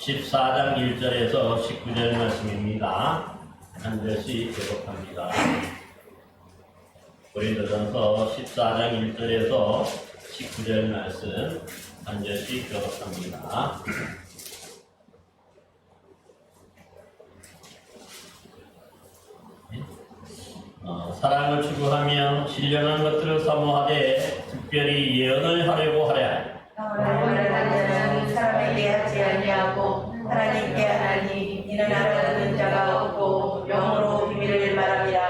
14장 1절에서 19절 말씀입니다. 한 절씩 교독합니다. 고린도전서 14장 1절에서 19절 말씀 한 절씩 교독합니다. 사랑을 추구하며 신령한 것들을 사모하되 특별히 예언을 하려고 하랴. 말을 하는 자는 사람에게 하지 아니하고 하나님께 하나니 이는 알아듣는 자가 없고 영어로 비밀을 말합니다.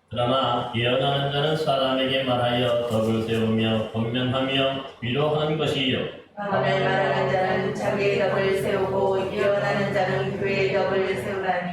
그러나 예언하는 자는 사람에게 말하여 덕을 세우며 권면하며 위로하는 것이요. 오늘 말하는 자는 자기의 덕을 세우고 예언하는 자는 교회의 덕을 세우라니.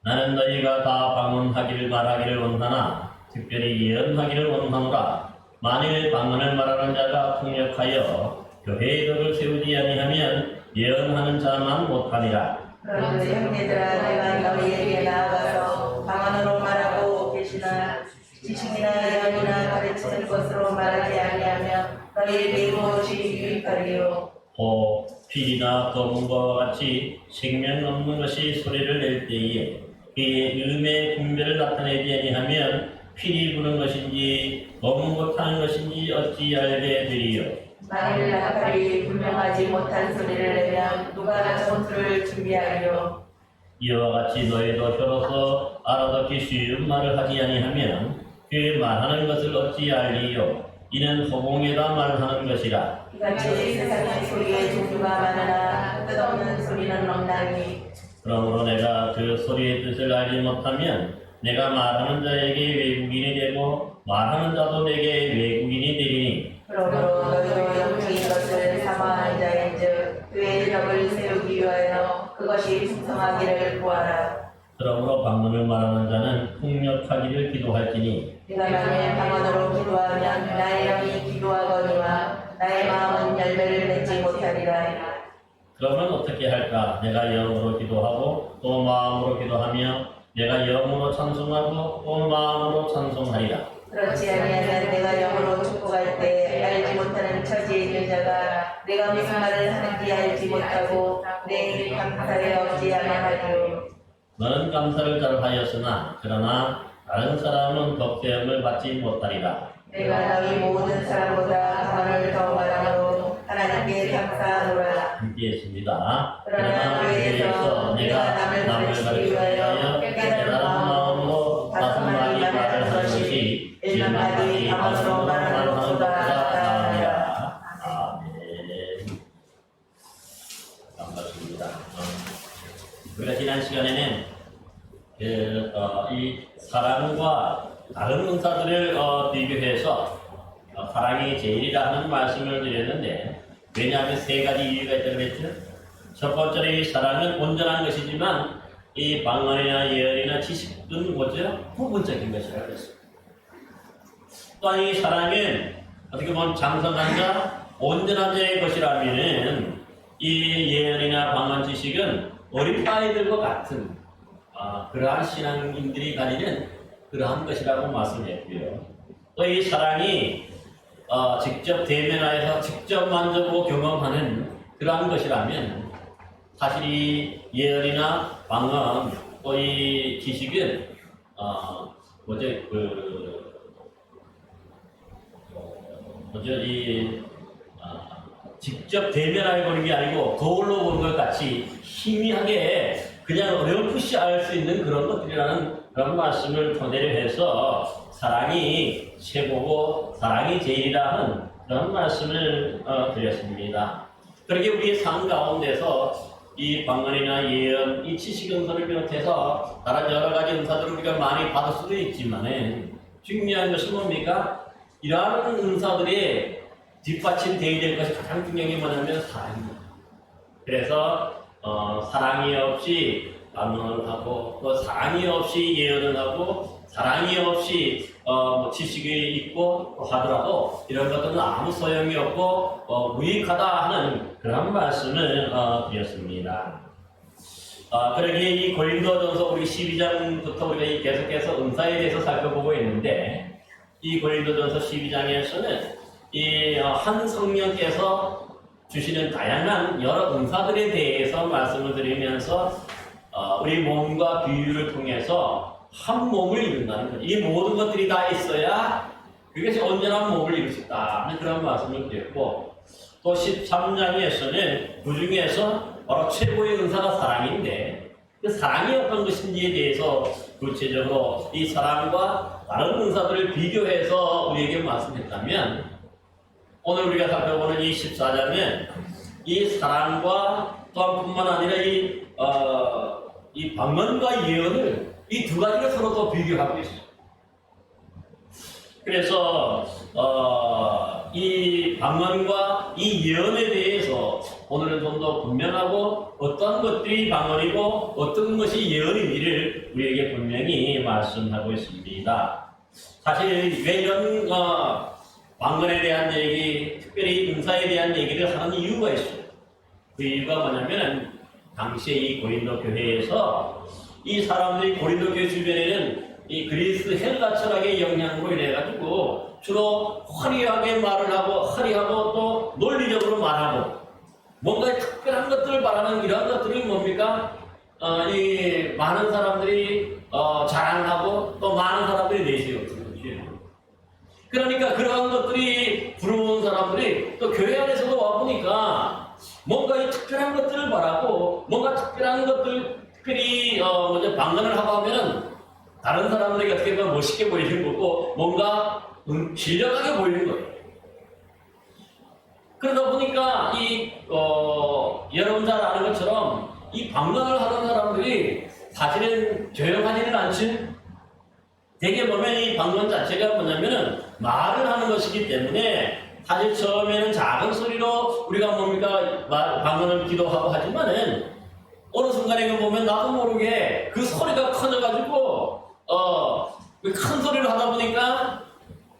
나는 너희가 다 방언하기를 말하기를 원하나 특별히 예언하기를 원하노라. 만일 방언을 말하는 자가 통역하여 교회의 덕을 세우지 아니하면 예언하는 자만 못하니라. 그런즉 형제들아 내가 너희에게 나아가서 방언으로 말하고 계시나 지식이나 예언이나 가르치는 것으로 말하지 아니하며 너희에게 무엇이 유익하리요. 호, 필이나 검은과 같이 생명 없는 것이 소리를 낼 때에 그의 음의 분별을 나타내지 아니하면 필이 부는 것인지 검은 것하는 것인지 어찌 알게 되리요. 만일 나팔이 분명하지 못한 소리를 내면 누가 전투를 준비하리요. 이와 같이 너희도 혀로서 알아듣기 쉬운 말을 하지 아니하면 그 말하는 것을 어찌 알리요. 이는 허공에다 말하는 것이라. 이같이 세상의 소리의 종류가 많으나 뜻없는 소리는 없나니. 그러므로 내가 그 소리의 뜻을 알지 못하면 내가 말하는 자에게 외국인이 되고 말하는 자도 내게 외국인이 되리니. 그러므로 너희도 영적인 것을 사모하는 자인즉 교회의 덕을 세우기 위하여 그것이 풍성하기를 구하라. 그러므로 방언을 말하는 자는 폭력하기를 기도할지니. 네가 만일 방언으로 기도하면 나의 영이 기도하거니와 나의 마음은 열매를 맺지 못하리라. 그러면 어떻게 할까? 내가 영으로 기도하고 또 마음으로 기도하며 내가 영으로 찬송하고 또 마음으로 찬송하리라. 그렇지 아니하면 내가 영으로 축복할 때 알지 못하는 처지에 있는 자가 내가 무슨 말을 하는지 알지 못하고 내 감사에 없지 아니하리요. 너는 감사를 잘하였으나 그러나 다른 사람은 덕세움을 받지 못하리라. 내가 너희 모든 사람보다 방언을 더 말하므로 하나님께 감사하노라. 함께 했습니다. 그러나 교회에서 내가 남을 가르치기 위하여 깨달은 마음으로 다섯 마디 말을 하는 것이 1마디 방언으로 말하는 것보다 나으니라. 아멘. 반갑습니다. 우리가 지난 시간에는 이 사랑과 다른 은사들을 비교해서 사랑이 제일이라 하는 말씀을 드렸는데, 왜냐하면 세 가지 이유가 있다고 그랬죠. 첫 번째로 이 사랑은 온전한 것이지만 이 방언이나 예언이나 지식은 뭐죠? 부분적인 것이라고 그랬습니다. 또한 이 사랑은 어떻게 보면 장성한 자, 온전한 자의 것이라면 이 예언이나 방언 지식은 어린아이들과 같은 그러한 신앙인들이 가지는 그러한 것이라고 말씀했고요. 또 이 사랑이 직접 대면하여서 직접 만져보고 경험하는 그러한 것이라면 사실 이 예언이나 방언 또 이 지식은 직접 대면하여 보는 게 아니고 거울로 보는 것 같이 희미하게 그냥 어렴풋이 알 수 있는 그런 것들이라는 그런 말씀을 토대로 해서 사랑이 최고고 사랑이 제일이라 하는 그런 말씀을 드렸습니다. 그렇게 우리의 삶 가운데서 이 방언이나 예언, 이 지식 은사를 비롯해서 다른 여러 가지 은사들을 우리가 많이 받을 수도 있지만 중요한 것은 뭡니까? 이러한 은사들이 뒷받침되어야 될 것이 가장 중요한 게 뭐냐면 사랑입니다. 그래서 사랑이 없이 방언을 하고 또 사랑이 없이 예언을 하고 사랑이 없이 지식이 있고 하더라도 이런 것들은 아무 소용이 없고 무익하다 하는 그런 말씀을 드렸습니다. 그러기에 이 고린도전서 우리 12장부터 우리가 계속해서 은사에 대해서 살펴보고 있는데 이 고린도전서 12장에서는 이 한 성령께서 주시는 다양한 여러 은사들에 대해서 말씀을 드리면서 우리 몸과 비유를 통해서 한 몸을 이룬다는 거죠. 이 모든 것들이 다 있어야 그것이 온전한 몸을 이룰 수 있다 하는 그런 말씀을 드렸고, 또 13장에서는 그 중에서 바로 최고의 은사가 사랑인데, 그 사랑이 어떤 것인지에 대해서 구체적으로 이 사랑과 다른 은사들을 비교해서 우리에게 말씀했다면, 오늘 우리가 살펴보는 이 14장은 이 사랑과 또한 뿐만 아니라 이 방언과 예언을 이 두 가지를 서로 또 비교하고 있어요. 그래서 이 방언과 이 예언에 대해서 오늘은 좀 더 분명하고 어떤 것들이 방언이고 어떤 것이 예언인지를 우리에게 분명히 말씀하고 있습니다. 사실 왜 이런 방언에 대한 얘기, 특별히 은사에 대한 얘기를 하는 이유가 있어요. 그 이유가 뭐냐면 당시에 이 고린도 교회에서 이 사람들이 고린도 교회 주변에는 이 그리스 헬라 철학의 영향으로 인해가지고 주로 화려하게 말을 하고 화려하고 또 논리적으로 말하고 뭔가 특별한 것들을 말하는 이런 것들이 뭡니까? 이 많은 사람들이 자랑하고 또 많은 사람들이 내세우는 거죠. 그러니까 그러한 것들이 부러운 사람들이 또 교회 안에서도 와보니까 뭔가 이 특별한 것들을 말하고 뭔가 특별한 것들 특별히 먼저 방언을 하고 하면은 다른 사람들에게 어떻게 보면 멋있게 보이는 거고 뭔가 신령하게 보이는 거예요. 그러다 보니까 여러분 잘 아는 것처럼 이 방언을 하는 사람들이 사실은 조용하지는 않지. 되게 보면 이 방언 자체가 뭐냐면은 말을 하는 것이기 때문에 사실 처음에는 작은 소리로 우리가 뭡니까 방언을 기도하고 하지만은 어느 순간에 보면 나도 모르게 그 소리가 커져가지고 큰 소리를 하다 보니까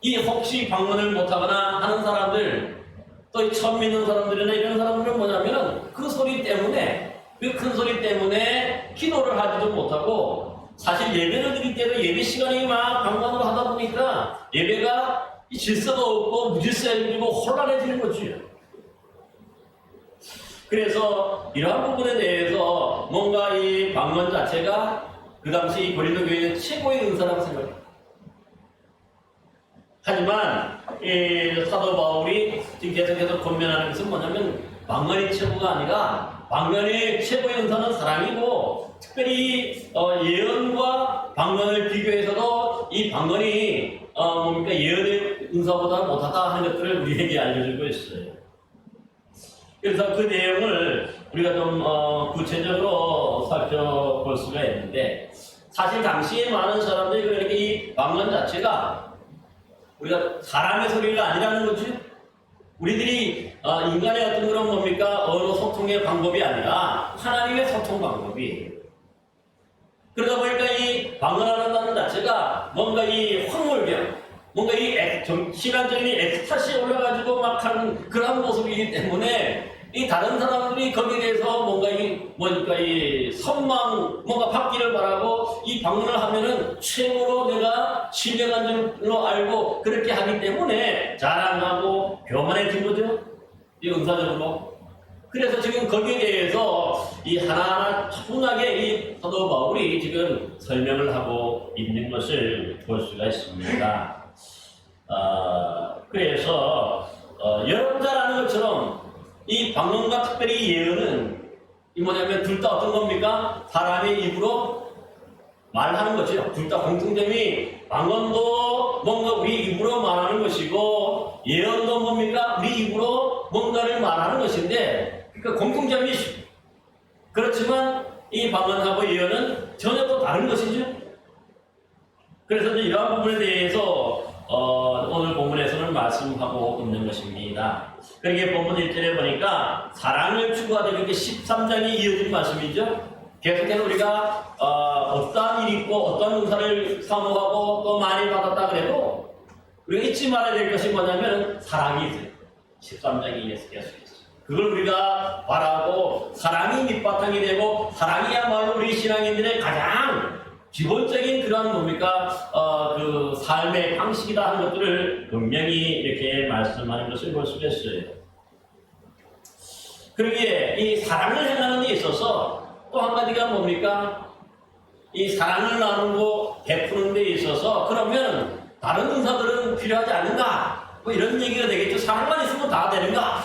이 혹시 방언을 못하거나 하는 사람들 또 처음 믿는 사람들이나 이런 사람들은 뭐냐면은 그 소리 때문에 그 큰 소리 때문에 기도를 하지도 못하고 사실 예배를 드릴 때도 예배 시간이 막 방광으로 하다 보니까 예배가 질서가 없고 무질서해지고 혼란해지는 거지. 그래서 이러한 부분에 대해서 뭔가 이 방언 자체가 그 당시 고린도 교회는 최고의 은사라고 생각해요. 하지만 사도 바울이 지금 계속해서 권면하는 것은 뭐냐면 방언이 최고가 아니라 방언의 최고의 은사는 사랑이고 특별히 예언과 방언을 비교해서도 이 방언이 뭡니까 예언의 은사보다 못하다 하는 것들을 우리에게 알려주고 있어요. 그래서 그 내용을 우리가 좀 구체적으로 살펴볼 수가 있는데 사실 당시에 많은 사람들이 그렇게 이 방언 자체가 우리가 사람의 소리가 아니라는 거지. 우리들이 인간의 어떤 그런 뭡니까 언어 소통의 방법이 아니라 하나님의 소통 방법이. 그러다 보니까 이 방언하는 자체가 뭔가 이 황홀경, 뭔가 이 신앙적인 엑스타시에 올라가지고 막 하는 그런 모습이기 때문에 이 다른 사람들이 거기에 대해서 뭔가 이 선망, 뭔가 받기를 바라고 이 방문을 하면은 최고로 내가 신령한 줄로 알고 그렇게 하기 때문에 자랑하고 교만해진 거죠. 이 은사적으로. 그래서 지금 거기에 대해서 이 하나하나 차분하게 이 사도 바울이 지금 설명을 하고 있는 것을 볼 수가 있습니다. 그래서 여러분 잘 아는 것처럼 이 방언과 특별히 예언은 이 뭐냐면 둘 다 어떤 겁니까? 사람의 입으로 말하는 거죠. 둘 다 공통점이 방언도 뭔가 우리 입으로 말하는 것이고 예언도 뭡니까? 우리 입으로 뭔가를 말하는 것인데 그러니까 공통점이 그렇지만 이 방언하고 예언은 전혀 또 다른 것이죠. 그래서 이러한 부분에 대해서 오늘 본문에서는 말씀하고 있는 것입니다. 그렇게 본문 1절에 보니까 사랑을 추구하던 이렇게 13장이 이어진 말씀이죠. 계속해서 우리가 어떠한 일이 있고 어떤 은사를 사모하고 또 많이 받았다 그래도 우리가 잊지 말아야 될 것이 뭐냐면 사랑이 있어요. 13장이 이어서 계속 있어요. 그걸 우리가 바라고 사랑이 밑바탕이 되고 사랑이야말로 우리 신앙인들의 가장 기본적인 그런 뭡니까 그 삶의 방식이다 하는 것들을 분명히 이렇게 말씀하는 것을 볼 수가 있어요. 그러기에 이 사랑을 행하는 데 있어서 또 한 가지가 뭡니까? 이 사랑을 나누고 베푸는 데 있어서 그러면 다른 은사들은 필요하지 않는가? 뭐 이런 얘기가 되겠죠. 사랑만 있으면 다 되는가?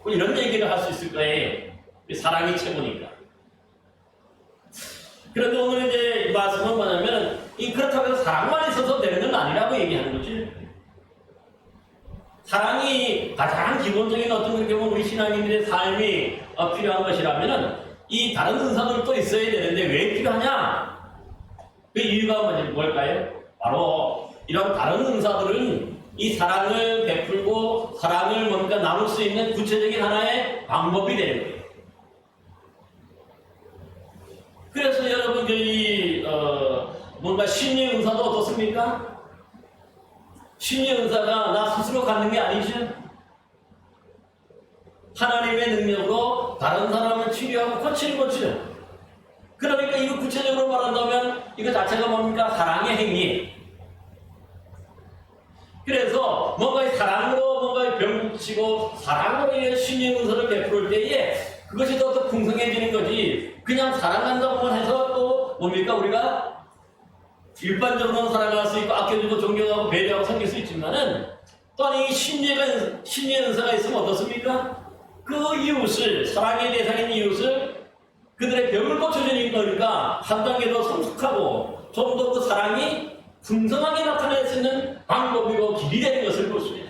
뭐 이런 얘기를 할 수 있을 거예요. 사랑이 최고니까. 그런데 오늘 이제 이 말씀은 뭐냐면 그렇다고 해서 사랑만 있어서 되는 건 아니라고 얘기하는 거지. 사랑이 가장 기본적인 어떤 그렇게 보면 우리 신앙인들의 삶이 필요한 것이라면은 이 다른 은사들도 있어야 되는데 왜 필요하냐? 그 이유가 뭘까요? 바로 이런 다른 은사들은 이 사랑을 베풀고 사랑을 뭔가 나눌 수 있는 구체적인 하나의 방법이 되는 거예요. 그래서 여러분 뭔가 신의 은사도 어떻습니까? 신의 은사가 나 스스로 갖는 게 아니죠. 하나님의 능력으로 다른 사람을 치료하고 고치는 거죠. 그러니까 이거 구체적으로 말한다면 이거 자체가 뭡니까? 사랑의 행위. 그래서 뭔가 사랑으로 뭔가 병 고치고 사랑으로 신의 은사를 베풀 때에 그것이 더 풍성해지는 거지. 그냥 사랑한다고만 해서 또 뭡니까? 우리가 일반적으로는 사랑할 수 있고 아껴주고 존경하고 배려하고 섬길 수 있지만은 또한 이 신의 은사가 있으면 어떻습니까? 그 이웃을, 사랑의 대상인 이웃을 그들의 병을 고쳐주는 거니까 한 단계 더 성숙하고 좀 더 그 사랑이 풍성하게 나타낼 수 있는 방법이고 길이 되는 것을 볼 수 있어요.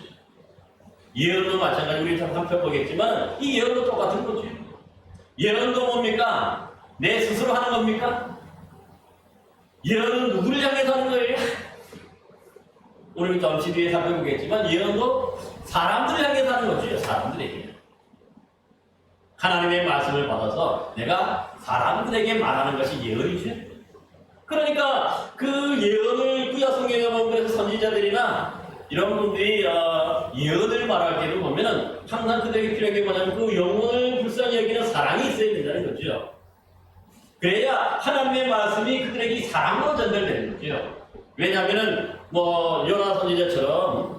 예언도 마찬가지, 우리 한편 보겠지만 이 예언도 똑같은 거죠. 예언도 뭡니까? 내 스스로 하는 겁니까? 예언은 누구를 향해서 하는 거예요? 오늘 잠시 뒤에 살펴보겠지만 예언도 사람들을 향해서 하는 거죠. 사람들에게. 하나님의 말씀을 받아서 내가 사람들에게 말하는 것이 예언이죠. 그러니까 그 예언을 구약 성경에 보면 그래서 선지자들이나 이런 분들이 예언을 말할 때를 보면은 항상 그들에게 필요한 게 뭐냐면 그 영혼을 불쌍히 여기는 사랑이 있어야 된다는 거죠. 그래야 하나님의 말씀이 그들에게 사랑으로 전달되는 거죠. 왜냐하면은 요나 선지자처럼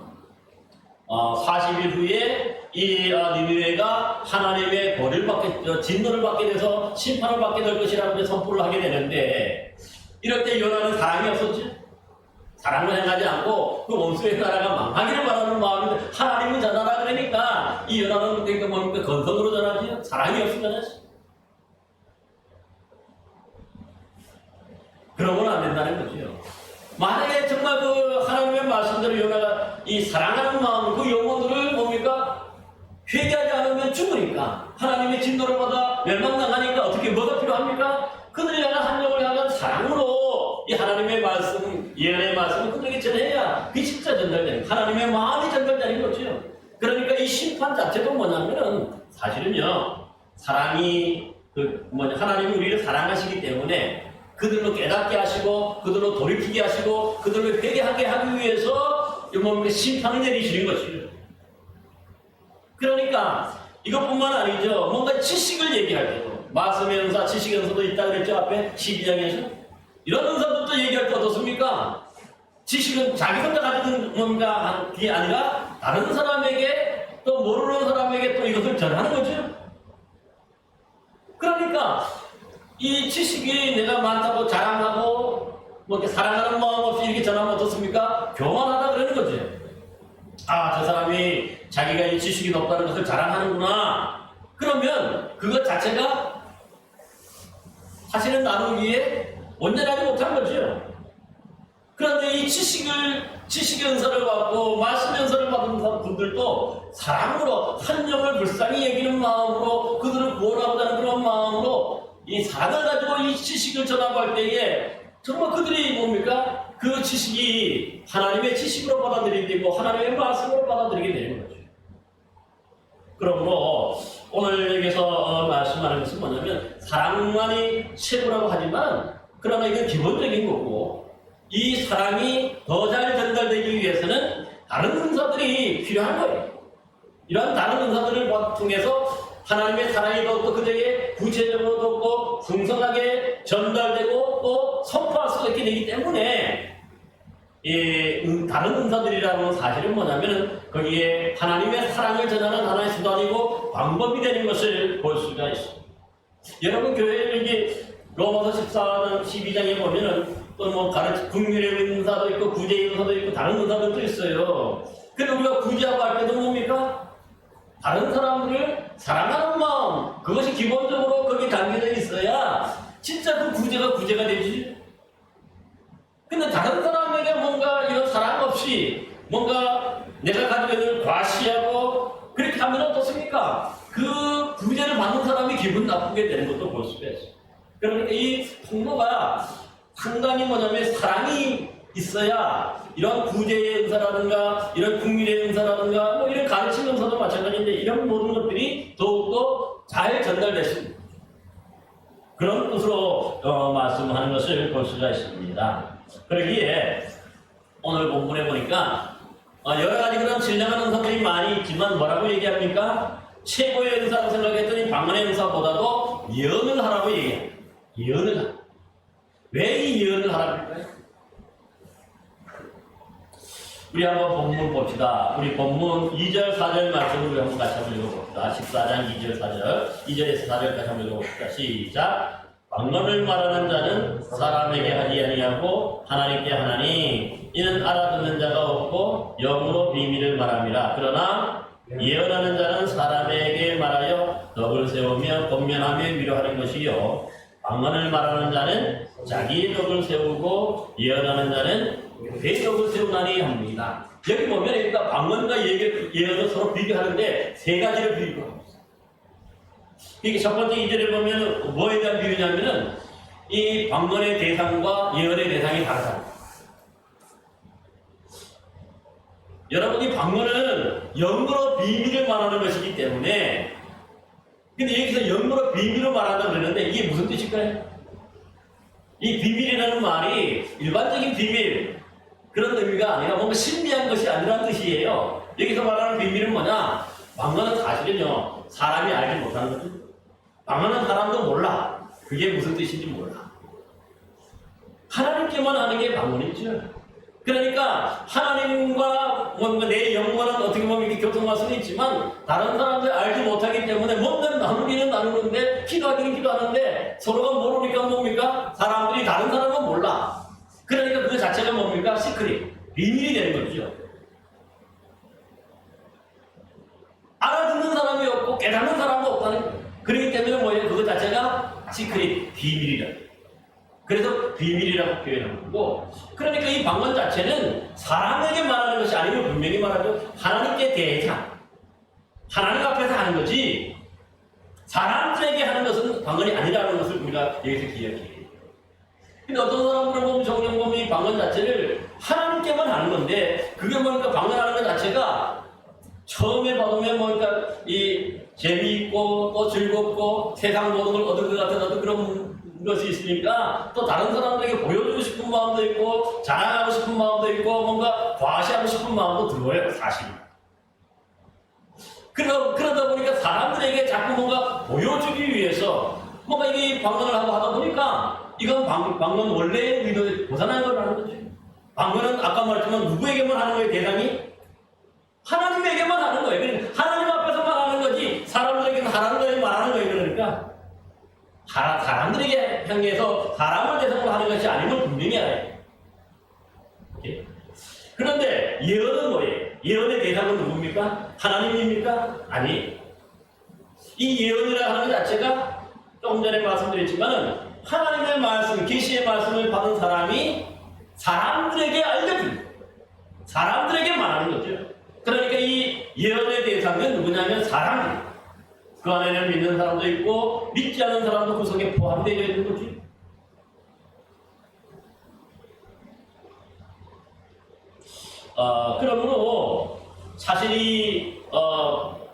40일 후에 이 니느웨가 하나님의 벌을 받게, 진노를 받게 돼서 심판을 받게 될 것이라고 선포를 하게 되는데 이럴 때 요나는 사랑이 없었지. 사랑을 행하지 않고 그 원수의 나라가 망하기를 바라는 마음인데 하나님은 전하라 그러니까 이 요나는 그러니까 뭡니까? 건성으로 전하지 사랑이 없이 전하지. 그러면 안 된다는 거죠. 만약에 정말 그 하나님의 말씀대로 요나가 이 사랑하는 마음, 그 영혼들을 뭡니까? 회개하지 않으면 죽으니까 하나님의 진노를 받아 멸망당하니까 어떻게 뭐가 필요합니까? 그들이 향한 한영을 향한 사랑으로 이 하나님의 말씀, 예언의 말씀을 그들에게 전해야 그 진짜 전달되는 하나님의 마음이 전달되는 거죠. 그러니까 이 심판 자체도 뭐냐면은 사실은요 사랑이 하나님이 우리를 사랑하시기 때문에 그들로 깨닫게 하시고 그들로 돌이키게 하시고 그들로 회개하게 하기 위해서 뭡니까? 심판을 내리시는 것이죠. 그러니까 이것뿐만 아니죠. 뭔가 지식을 얘기할 때도 말씀의 은사, 지식의 은사도 있다 그랬죠. 앞에 12장에서 이런 은사들도 얘기할 때 어떻습니까? 지식은 자기 혼자 가지는 뭔가 게 아니라 다른 사람에게 또 모르는 사람에게 또 이것을 전하는 거죠. 그러니까 이 지식이 내가 많다고 자랑하고 이렇게 사랑하는 마음 없이 이렇게 전하면 어떻습니까? 교만하다 그러는 거죠. 저 사람이 자기가 이 지식이 높다는 것을 자랑하는구나. 그러면 그것 자체가 사실은 나누기에 온전하지 못한 거죠. 그런데 이 지식의 은사를 받고 말씀의 은사를 받은 분들도 사랑으로 한 영을 불쌍히 여기는 마음으로 그들을 구원하고자 하는 그런 마음으로 이 사랑을 가지고 이 지식을 전하고 할 때에 정말 그들이 뭡니까? 그 지식이 하나님의 지식으로 받아들이게 되고 하나님의 말씀으로 받아들이게 되는 거죠. 그러므로 오늘 여기서 말씀하는 것은 뭐냐면 사랑만이 최고라고 하지만 그러나 이건 기본적인 거고 이 사랑이 더 잘 전달되기 위해서는 다른 은사들이 필요한 거예요. 이러한 다른 은사들을 통해서 하나님의 사랑이 더욱더 그들에게 구체적으로 더욱더 풍성하게 전달되고 또 선포할 수 있게 되기 때문에 다른 은사들이라는 사실은 뭐냐면은 거기에 하나님의 사랑을 전하는 하나의 수단이고 방법이 되는 것을 볼 수가 있습니다. 여러분 교회는 이제 로마서 14장 12장에 보면은 또 뭐 국민의 은사도 있고 구제의 은사도 있고 다른 은사들도 있어요. 근데 우리가 구제하고 할 때도 뭡니까? 다른 사람들을 사랑하는 마음, 그것이 기본적으로 거기에 담겨져 있어야 진짜 그 구제가 되지. 근데 다른 사람에게 뭔가 이런 사랑 없이 뭔가 내가 가지고 있는 과시하고 그렇게 하면 어떻습니까? 그 구제를 받는 사람이 기분 나쁘게 되는 것도 볼 수가 있어요. 그러니까 이 통로가 상당히 뭐냐면 사랑이 있어야 이런 구제의 은사라든가 이런 국민의 은사라든가 뭐 이런 가르치는 은사도 마찬가지인데 이런 모든 것들이 더욱더 잘 전달됐습니다. 그런 뜻으로 말씀하는 것을 볼 수가 있습니다. 그러기에 오늘 본문에 보니까 여러 가지 그런 신령한 은사들이 많이 있지만 뭐라고 얘기합니까? 최고의 은사라고 생각했더니 방언의 은사보다도 예언을 하라고 얘기해요. 예언을 하라. 왜 이 예언을 하라고 할까요? 우리 한번 본문 봅시다. 우리 본문 2절 4절 말씀을 우리 한번 같이 한번 읽어봅시다. 14장 2절 4절 2절에서 4절까지 한번 읽어봅시다. 시작. 방언을 말하는 자는 사람에게 하지 아니하고 하나님께 하나니 이는 알아듣는 자가 없고 영으로 비밀을 말함이라. 그러나 예언하는 자는 사람에게 말하여 덕을 세우며 권면하며 위로하는 것이요 방언을 말하는 자는 자기의 덕을 세우고 예언하는 자는 내 덕을 세우나니 합니다. 여기 보면 그러니까 방언과 예언을 서로 비교하는데 세 가지를 비교합니다. 이게 첫 번째 2절에 보면 뭐에 대한 비유냐면은 이 방언의 대상과 예언의 대상이 다르다. 여러분이 방언은 영으로 비밀을 말하는 것이기 때문에 근데 여기서 영으로 비밀을 말한다고 그러는데 이게 무슨 뜻일까요? 이 비밀이라는 말이 일반적인 비밀 그런 의미가 아니라 뭔가 신비한 것이 아니라는 뜻이에요. 여기서 말하는 비밀은 뭐냐? 방언은 사실은요 사람이 알지 못하는 거죠. 방언은 사람도 몰라. 그게 무슨 뜻인지 몰라. 하나님께만 하는 게 방언이죠. 그러니까 하나님과 뭔가 내 영혼은 어떻게 보면 이렇게 교통할 수는 있지만 다른 사람들 알지 못하기 때문에 뭔가 나누기는 나누는데 기도하기는 기도하는데 서로가 모르니까 뭡니까? 사람들이 다른 사람은 몰라. 그러니까 그 자체가 뭡니까? 시크릿. 비밀이 되는 거죠. 알아듣는 사람이 없고 깨닫는 사람도 없다는 거예요. 그렇기 때문에 뭐예요? 그거 자체가 시크릿, 비밀이라. 그래서 비밀이라고 표현하는 거고, 그러니까 이 방언 자체는 사람에게 말하는 것이 아니고 분명히 말하죠. 하나님께 대상. 하나님 앞에서 하는 거지, 사람들에게 하는 것은 방언이 아니라는 것을 우리가 여기서 기억해요. 근데 어떤 사람들은 보면 정령 보면 이 방언 자체를 하나님께만 하는 건데, 그게 뭐니까 방언하는 것 자체가 처음에 받으면 뭐니까 이 재미있고 또 즐겁고 세상 모든 걸 얻을 것 같은 어떤 그런 것이 있으니까 또 다른 사람들에게 보여주고 싶은 마음도 있고 자랑하고 싶은 마음도 있고 뭔가 과시하고 싶은 마음도 들어요, 사실. 그러다 보니까 사람들에게 자꾸 뭔가 보여주기 위해서 뭔가 이게 방언을 하고 하다 보니까 이건 방언 원래의 의도에 벗어난 거라는 거죠. 방언은 아까 말했지만 누구에게만 하는 거예요, 대상이? 하나님에게만 하는 거예요. 그러니까 하나님 앞에서만 하는 거지 사람들에게는 하라는 거예요, 말하는 거예요. 그러니까 사람들에게 향해서 사람을 대상으로 하는 것이 아니면 분명히 알아요. 오케이? 그런데 예언은 뭐예요? 예언의 대상은 누굽니까? 하나님입니까? 아니. 이 예언이라고 하는 것 자체가 조금 전에 말씀드렸지만은 하나님의 말씀, 계시의 말씀을 받은 사람이 사람들에게 알려줍니다. 사람들에게 말하는 거죠. 그러니까 이 예언의 대상은 누구냐면 사람들. 그 안에는 믿는 사람도 있고 믿지 않는 사람도 그 속에 포함되어 있는 거지. 그러므로 사실이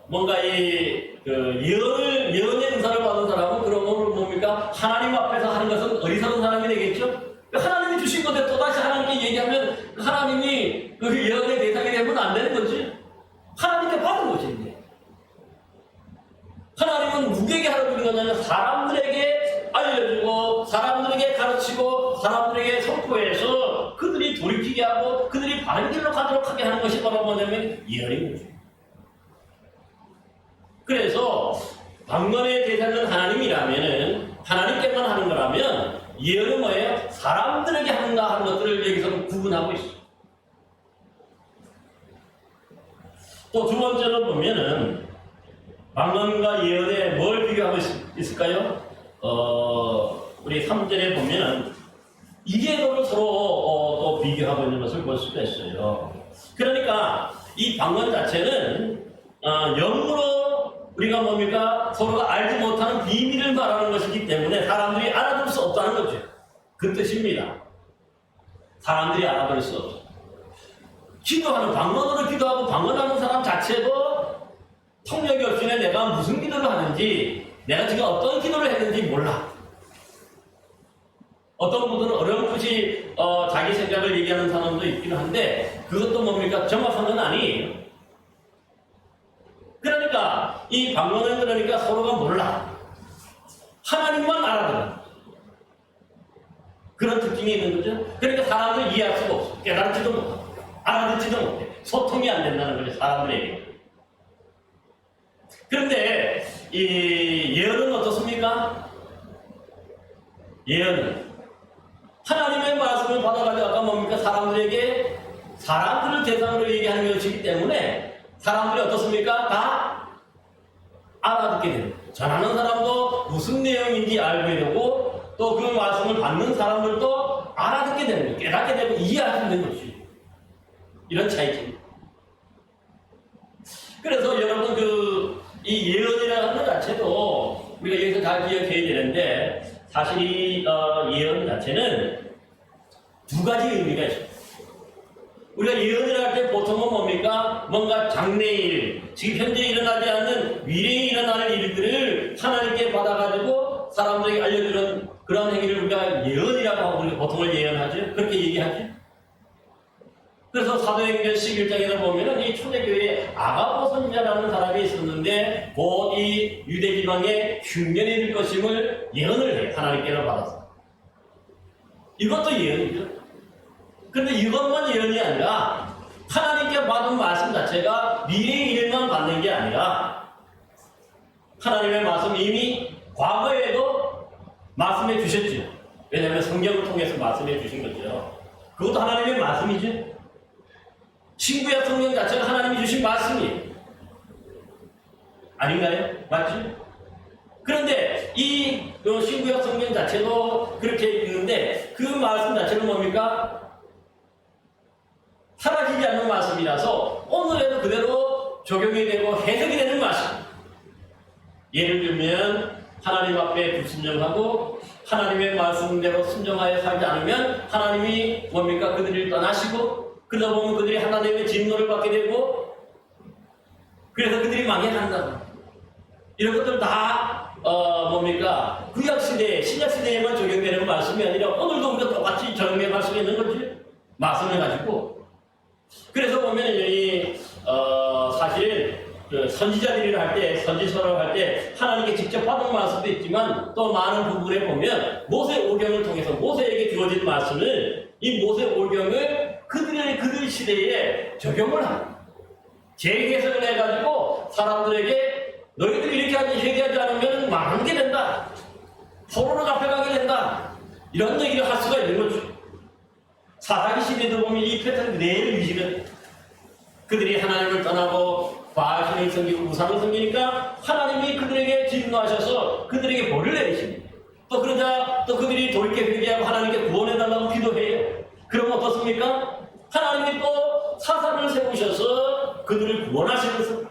뭔가 이 예언의 은사를 받은 사람은 그러므로 뭡니까? 하나님 앞에서 하는 것은 어리석은 사람이 되겠죠. 하나님이 주신 건데 또다시 하나님께 얘기하면 하나님이 그 예언의 대상이 되면 안 되는 거지. 하나님께 받은 거지. 이제. 하나님은 누구에게 하라고 주는 거냐면 사람들에게 알려주고 사람들에게 가르치고 사람들에게 선포해서 그들이 돌이키게 하고 그들이 사람들이 바른 길로 가도록 하게 하는 것이 바로 뭐냐면 예언인 거죠. 그래서 방언의 대상은 하나님이라면은 하나님께만 하는 거라면 예언은 뭐예요? 사람들에게 한다 하는 것들을 여기서 구분하고 있어요. 또 두 번째로 보면은 방언과 예언에 뭘 비교하고 있을까요? 우리 3절에 보면은 이계도를 서로 또 비교하고 있는 것을 볼 수가 있어요. 그러니까 이 방언 자체는 영으로 우리가 뭡니까? 서로가 알지 못하는 비밀을 말하는 것이기 때문에 사람들이 알아들 수 없다는 거죠. 그 뜻입니다. 사람들이 알아들 수 없어. 기도하는 방언으로 기도하고 방언하는 사람 자체도 통역이 없이 내가 무슨 기도를 하는지 내가 지금 어떤 기도를 했는지 몰라. 어떤 분들은 어렴풋이 자기 생각을 얘기하는 사람도 있기는 한데 그것도 뭡니까? 정확한 건 아니에요. 그러니까 이 방언은 그러니까 서로가 몰라. 하나님만 알아들어. 그런 특징이 있는 거죠. 그러니까 사람들 이해할 수가 없어. 깨달지도 못하고 알아듣지도 못해. 소통이 안 된다는 거죠. 사람들에게. 그런데 이 예언은 어떻습니까? 예언은 하나님의 말씀을 받아가지고 아까 뭡니까? 사람들에게 사람들을 대상으로 얘기하는 것이기 때문에 사람들이 어떻습니까? 다 알아듣게 됩니다. 전하는 사람도 무슨 내용인지 알게 되고 또 그 말씀을 받는 사람들도 알아듣게 되는 거예요. 깨닫게 되고 이해할 수 있는 것이 이런 차이입니다. 그래서 여러분 이 예언이라는 것 자체도 우리가 여기서 다 기억해야 되는데 사실 이 예언 자체는 두 가지 의미가 있습니다. 우리가 예언을 할 때 보통은 뭡니까? 뭔가 장래일, 지금 현재 일어나지 않는 미래에 일어나는 일들을 하나님께 받아가지고 사람들에게 알려주는 그런 행위를 우리가 예언이라고 하고 우리가 보통을 예언하죠. 그렇게 얘기하죠. 그래서 사도행전 11장에서 보면은 이 초대교회에 아가보 선지자라는 사람이 있었는데 곧 이 유대 지방에 흉년이 될 것임을 예언을 해요. 하나님께로 받아서. 이것도 예언이죠. 그런데 이것만 예언이 아니라 하나님께 받은 말씀 자체가 미래의 일만 받는 게 아니라 하나님의 말씀 이미 과거에도 말씀해 주셨죠. 왜냐하면 성경을 통해서 말씀해 주신 거죠. 그것도 하나님의 말씀이죠. 신구약 성경 자체가 하나님이 주신 말씀이에요. 아닌가요? 맞죠? 그런데 이 신구약 성경 자체도 그렇게 읽는데 그 말씀 자체는 뭡니까? 사라지지 않는 말씀이라서 오늘에도 그대로 적용이 되고 해석이 되는 말씀. 예를 들면 하나님 앞에 불순종하고 하나님의 말씀대로 순종하여 살지 않으면 하나님이 뭡니까? 그들을 떠나시고 그러다 보면 그들이 하나님의 진노를 받게 되고 그래서 그들이 망해간다. 이런 것들 다 뭡니까? 구약시대, 신약시대에만 적용되는 말씀이 아니라 오늘도 우리가 똑같이 적용할 수 있는 거지. 말씀을 가지고. 그래서 보면 이 사실 그 선지자들이 할 때, 선지서를 할 때 하나님께 직접 받은 말씀도 있지만 또 많은 부분에 보면 모세 오경을 통해서 모세에게 주어진 말씀을 이 모세 오경을 그들 시대에 적용을 합니다. 재해석을 해가지고 사람들에게 너희들이 이렇게 하지 회개하지 않으면 망하게 된다. 포로로 잡혀가게 된다. 이런 얘기를 할 수가 있는 거죠. 사사기 시대도 보면 이 패턴 그대로 유지는 그들이 하나님을 떠나고 바알신을 섬기고 우상을 섬기니까 하나님이 그들에게 진노하셔서 그들에게 벌을 내리십니다. 또 그러자 또 그들이 돌이켜 회개하고 하나님께 구원해달라고 기도해요. 그럼 어떻습니까? 하나님이 또 사사를 세우셔서 그들을 구원하시면서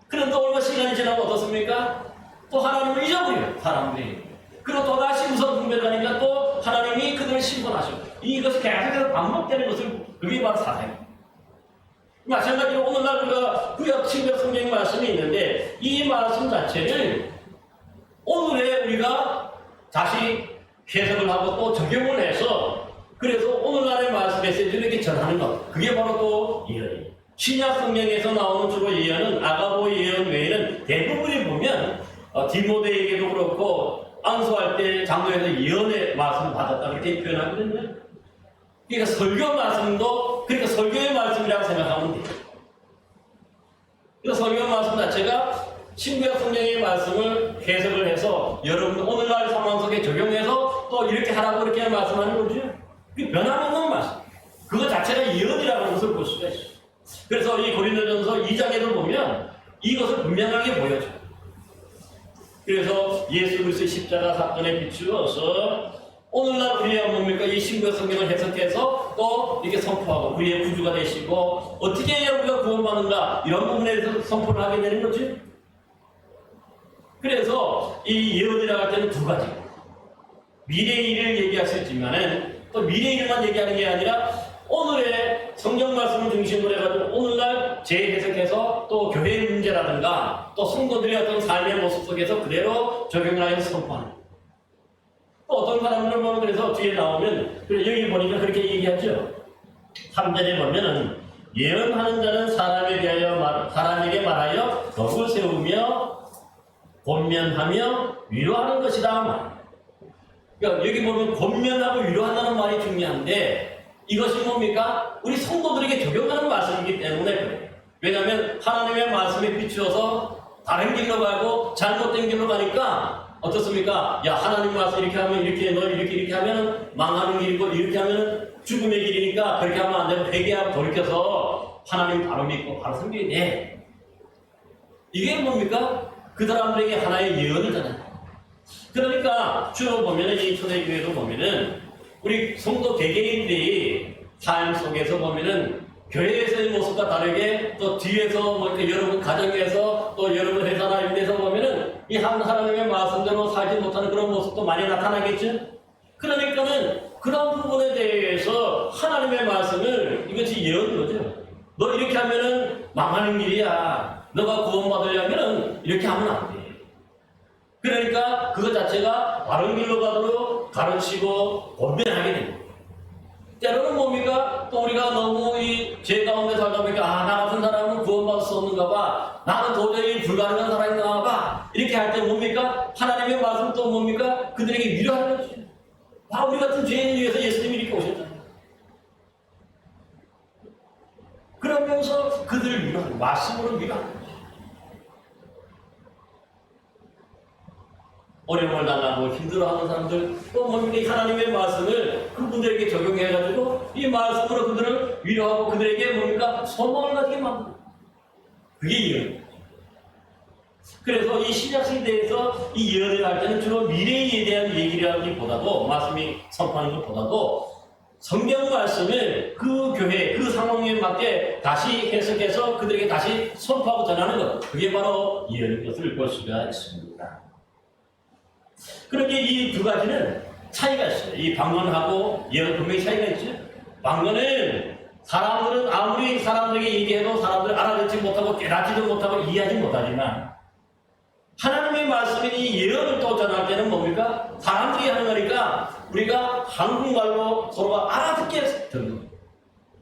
그런데 얼마 시간이 지나고 어떻습니까? 또 하나님을 잊어버려요. 사람들이. 그리고 또다시 우선 분별하니까 또 하나님이 그들을 심판하시고 이것이 계속해서 반복되는 것을 그게 바로 사사입니다. 마찬가지로 오늘날 우리가 구약 신약 성경 말씀이 있는데 이 말씀 자체를 오늘에 우리가 다시 해석을 하고 또 적용을 해서 그래서 오늘날의 말씀 메시지를 이렇게 전하는 것 그게 바로 또 예언이에요. 신약 성경에서 나오는 주로 예언은 아가보 예언 외에는 대부분이 보면 디모데에게도 그렇고 안수할 때 장로에서 예언의 말씀을 받았다 이렇게 표현하거든요. 그러니까 설교 말씀도 그러니까 설교의 말씀이라고 생각하면 돼요. 그래서 설교 말씀 자체가 신구약 성경의 말씀을 해석을 해서 여러분들 오늘날 상황 속에 적용해서 또 이렇게 하라고 이렇게 말씀하는 거죠. 그게 변함없는 말씀. 그거 자체가 예언이라는 것을 볼 수가 있어요. 그래서 이 고린도전서 2장에도 보면 이것을 분명하게 보여줘요. 그래서 예수 그리스도의 십자가 사건에 비추어서 오늘날 우리가 뭡니까? 이 신구약 성경을 해석해서 또 이렇게 선포하고 우리의 구주가 되시고 어떻게 해야 우리가 구원받는가 이런 부분에 대해서 선포를 하게 되는 거죠. 그래서 이 예언이라고 할 때는 두 가지. 미래의 일을 얘기할 수 있지만은 또 미래의 일만 얘기하는 게 아니라 오늘의 성경 말씀을 중심으로 해가지고 오늘날 재해석해서 또 교회의 문제라든가 또 성도들의 어떤 삶의 모습 속에서 그대로 적용을 하여서 선포하는 거예요. 또 어떤 사람들은 보면 그래서 뒤에 나오면 여기 보니까 그렇게 얘기하죠. 3절에 보면은 예언하는 자는 사람에게 말하여 덕을 세우며 권면하며 위로하는 것이다. 그러니까 여기 보면 권면하고 위로한다는 말이 중요한데 이것이 뭡니까? 우리 성도들에게 적용하는 말씀이기 때문에 그래요. 왜냐하면 하나님의 말씀에 비추어서 다른 길로 가고 잘못된 길로 가니까 어떻습니까? 야, 하나님 말씀 이렇게 하면 이렇게 너 이렇게 하면 망하는 길이고 이렇게 하면 죽음의 길이니까 그렇게 하면 안 되고 회개하고 돌이켜서 하나님 바로 믿고 바로 섬겨야 돼. 이게 뭡니까? 그 사람들에게 하나의 예언이잖아요. 그러니까 주로 보면은 이 초대교회도 보면은 우리 성도 개개인들이 삶 속에서 보면은 교회에서의 모습과 다르게 또 뒤에서 뭐 이렇게 여러분 가정에서 또 여러분 회사나 이런 데서 보면은 이 한 하나님의 말씀대로 살지 못하는 그런 모습도 많이 나타나겠죠. 그러니까는 그런 부분에 대해서 하나님의 말씀을 이것이 예언인 거죠. 너 이렇게 하면은 망하는 길이야. 너가 구원받으려면은 이렇게 하면 안 돼. 그러니까 그것 자체가 바른 길로 가도록 가르치고 권면하게 됩니다. 때로는 뭡니까? 또 우리가 너무 이 죄 가운데 살다 보니까 나 같은 사람은 구원받을 수 없는가 봐. 나는 도저히 불가능한 사람인가 봐. 이렇게 할 때 뭡니까? 하나님의 말씀 또 뭡니까? 그들에게 위로하는 거죠. 우리 같은 죄인을 위해서 예수님이 이렇게 오셨잖아요. 그러면서 그들을 위로하는 말씀으로 위로하는 거죠. 어려움을 당하고 힘들어하는 사람들 또 뭡니까? 하나님의 말씀을 그분들에게 적용해가지고 이 말씀으로 그들을 위로하고 그들에게 뭡니까? 소망을 가지게 만듭니다. 그게 예언입니다. 그래서 이 신약 시대에서 이 예언을 할 때는 주로 미래에 대한 얘기를 하기보다도 말씀이 선포하는 것보다도 성경 말씀을 그 교회 그 상황에 맞게 다시 해석해서 그들에게 다시 선포하고 전하는 것, 그게 바로 예언인 것을 볼 수가 있습니다. 그렇게 이 두 가지는 차이가 있어요. 이 방언하고 예언 분명히 차이가 있죠. 방언은 사람들은 아무리 사람들에게 얘기해도 사람들이 알아듣지 못하고 깨닫지도 못하고 이해하지 못하지만 하나님의 말씀인 이 예언을 또 전할 때는 뭡니까? 사람들이 하는 거니까 우리가 한국말로 서로가 알아듣게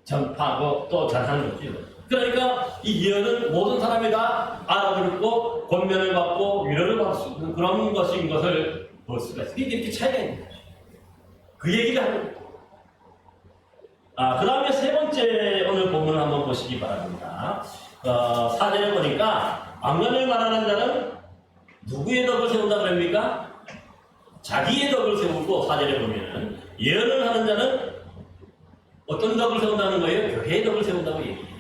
전파하고 또 전하는 거죠. 그러니까 이 예언은 모든 사람이 다 알아듣고 권면을 받고 위로를 받을 수 있는 그런 것인 것을 볼 수가 있어요. 이게 이렇게 차이가 있는 거죠. 그 얘기를 하는 거예요. 그 다음에 세 번째 오늘 본문을 한번 보시기 바랍니다. 4절에 보니까 왕년을 말하는 자는 누구의 덕을 세운다 그럽니까? 자기의 덕을 세우고 4절에 보면은 예언을 하는 자는 어떤 덕을 세운다는 거예요? 교회의 덕을 세운다고 얘기해요.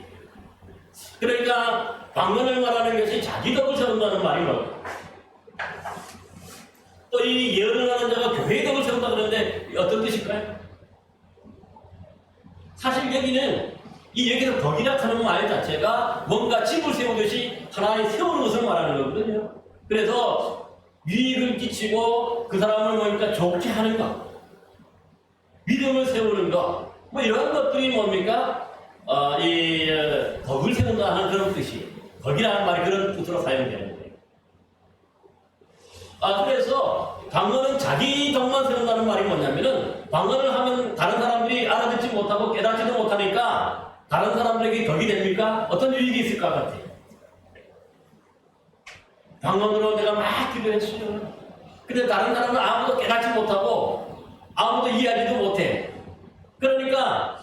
그러니까 방언을 말하는 것이 자기 덕을 세운다는 말인 거예요. 또 이 예언을 하는 자가 교회의 덕을 세운다 그러는데 어떤 뜻일까요? 사실 여기는 여기서 덕이라 하는 말 자체가 뭔가 집을 세우듯이 하나님 세우는 것을 말하는 거거든요. 그래서 유익을 끼치고 그 사람을 뭡니까? 좋게 하는 것, 믿음을 세우는 것, 뭐 이런 것들이 뭡니까? 덕을 세운다 하는 그런 뜻이에요. 덕이라는 말이 그런 뜻으로 사용되는 거예요. 그래서 방언은 자기 덕만 세운다는 말이 뭐냐면은 방언을 하면 다른 사람들이 알아듣지 못하고 깨닫지도 못하니까 다른 사람들에게 덕이 됩니까? 어떤 유익이 있을 것 같아요? 방언으로 내가 막 기도했어요. 근데 다른 사람은 아무도 깨닫지 못하고 아무도 이해하지도 못해. 그러니까